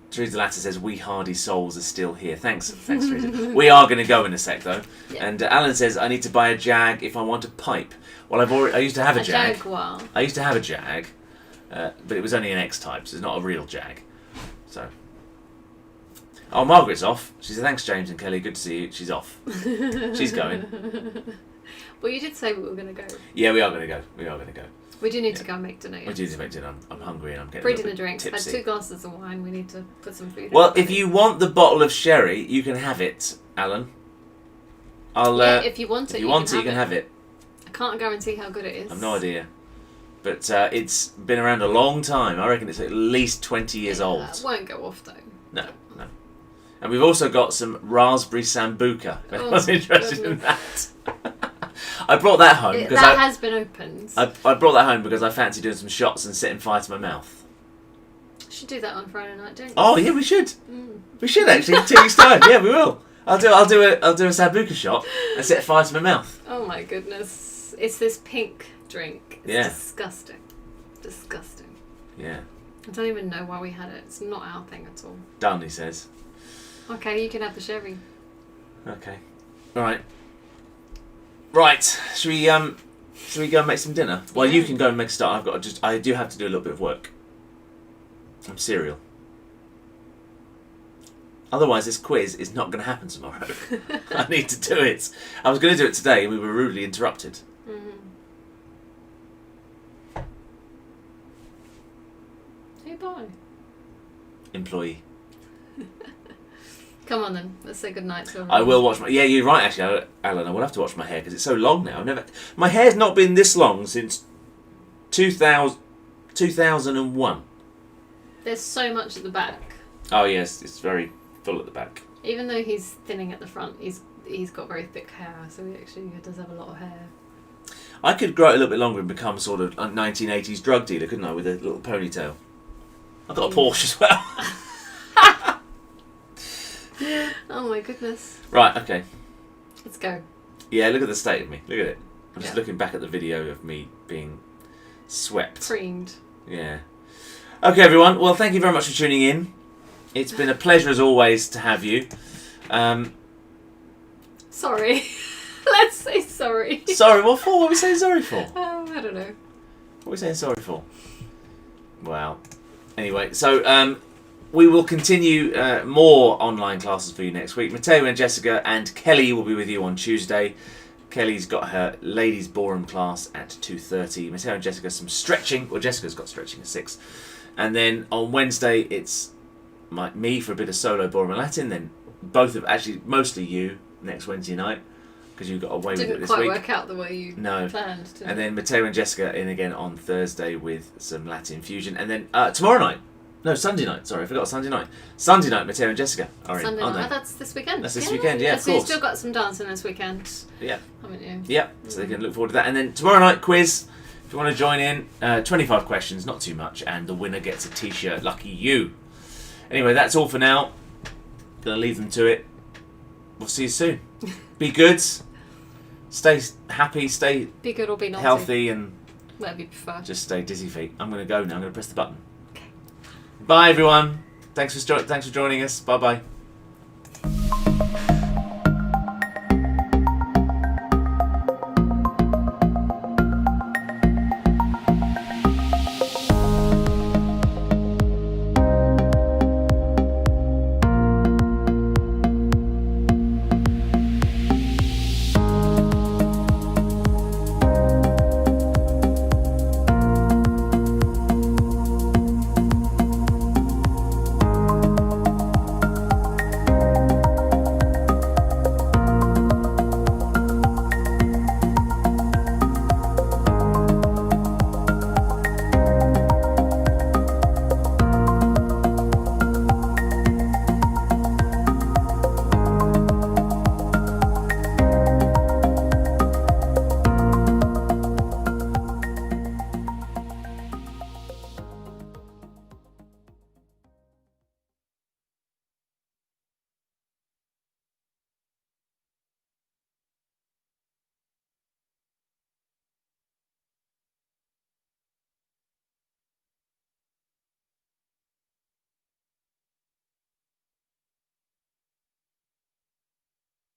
Teresa Latta says, "We hardy souls are still here." Thanks, Teresa. We are going to go in a sec though. Yeah. And Alan says, "I need to buy a Jag if I want a pipe." Well, I used to have a Jag. Jaguar. I used to have a Jag, but it was only an X-type, so it's not a real Jag. So. Oh, Margaret's off. She said, "Thanks, James and Kelly. Good to see you." She's off. She's going. Well, you did say we were going to go. Yeah, we are going to go. We do need to go and make dinner. We do need to make dinner. I'm hungry and I'm getting Pre-dinner drinks. I've tipsy. had 2 glasses of wine. We need to put some food in. Well, if you want the bottle of sherry, you can have it, Alan. If you want it, you can have it. I can't guarantee how good it is. I've no idea. But it's been around a long time. I reckon it's at least 20 years old. It won't go off though. No. And we've also got some raspberry sambuca. If anyone's interested in that. I brought that home because that has been opened. I brought that home because I fancy doing some shots and setting fire to my mouth. Should do that on Friday night, don't you? Oh yeah, we should. We should actually. 2 weeks time. Yeah, we will. I'll do a sambuca shot and set fire to my mouth. Oh my goodness! It's this pink drink. It's disgusting. Disgusting. Yeah. I don't even know why we had it. It's not our thing at all. Done, he says. Okay, you can have the sherry. Okay. All right. Right. Should we go and make some dinner? Well, you can go and make a start. I do have to do a little bit of work. I'm cereal. Otherwise, this quiz is not going to happen tomorrow. I need to do it. I was going to do it today, and we were rudely interrupted. Who by? Employee. Come on then, let's say goodnight to everyone. I will watch my... Yeah, you're right, actually, Alan. I will have to watch my hair because it's so long now. My hair's not been this long since 2001. There's so much at the back. Oh, yes, it's very full at the back. Even though he's thinning at the front, he's got very thick hair, so he actually does have a lot of hair. I could grow it a little bit longer and become sort of a 1980s drug dealer, couldn't I, with a little ponytail? I've got a Porsche as well. Oh my goodness. Right, okay. Let's go. Yeah, look at the state of me. Look at it. I'm just looking back at the video of me being swept. Preened. Yeah. Okay, everyone. Well, thank you very much for tuning in. It's been a pleasure, as always, to have you. Sorry. Let's say sorry. Sorry, what for? What are we saying sorry for? I don't know. What are we saying sorry for? Well, anyway, so we will continue more online classes for you next week. Matteo and Jessica and Kelly will be with you on Tuesday. Kelly's got her ladies' ballroom class at 2:30. Matteo and Jessica some stretching. Well, Jessica's got stretching at 6. And then on Wednesday, it's me for a bit of solo ballroom and Latin. Then actually mostly you next Wednesday night because you got away with it this week. Didn't quite work out the way you planned. And then Matteo and Jessica in again on Thursday with some Latin fusion. And then tomorrow night. No, Sunday night. Sorry, I forgot Sunday night. Sunday night, Matteo and Jessica are in, Sunday aren't night. they? Oh, that's this weekend. That's this weekend, yeah, of so course. you've still got some dancing this weekend. Yeah. Haven't you? Yeah, so they can look forward to that. And then tomorrow night, quiz. If you want to join in, 25 questions, not too much. And the winner gets a T-shirt. Lucky you. Anyway, that's all for now. Gonna leave them to it. We'll see you soon. Be good. Stay happy. Stay Be good or be naughty. healthy. And whatever you prefer. just stay Dizzyfeet. I'm going to go now. I'm going to press the button. Bye, everyone. Thanks for joining us. Bye-bye.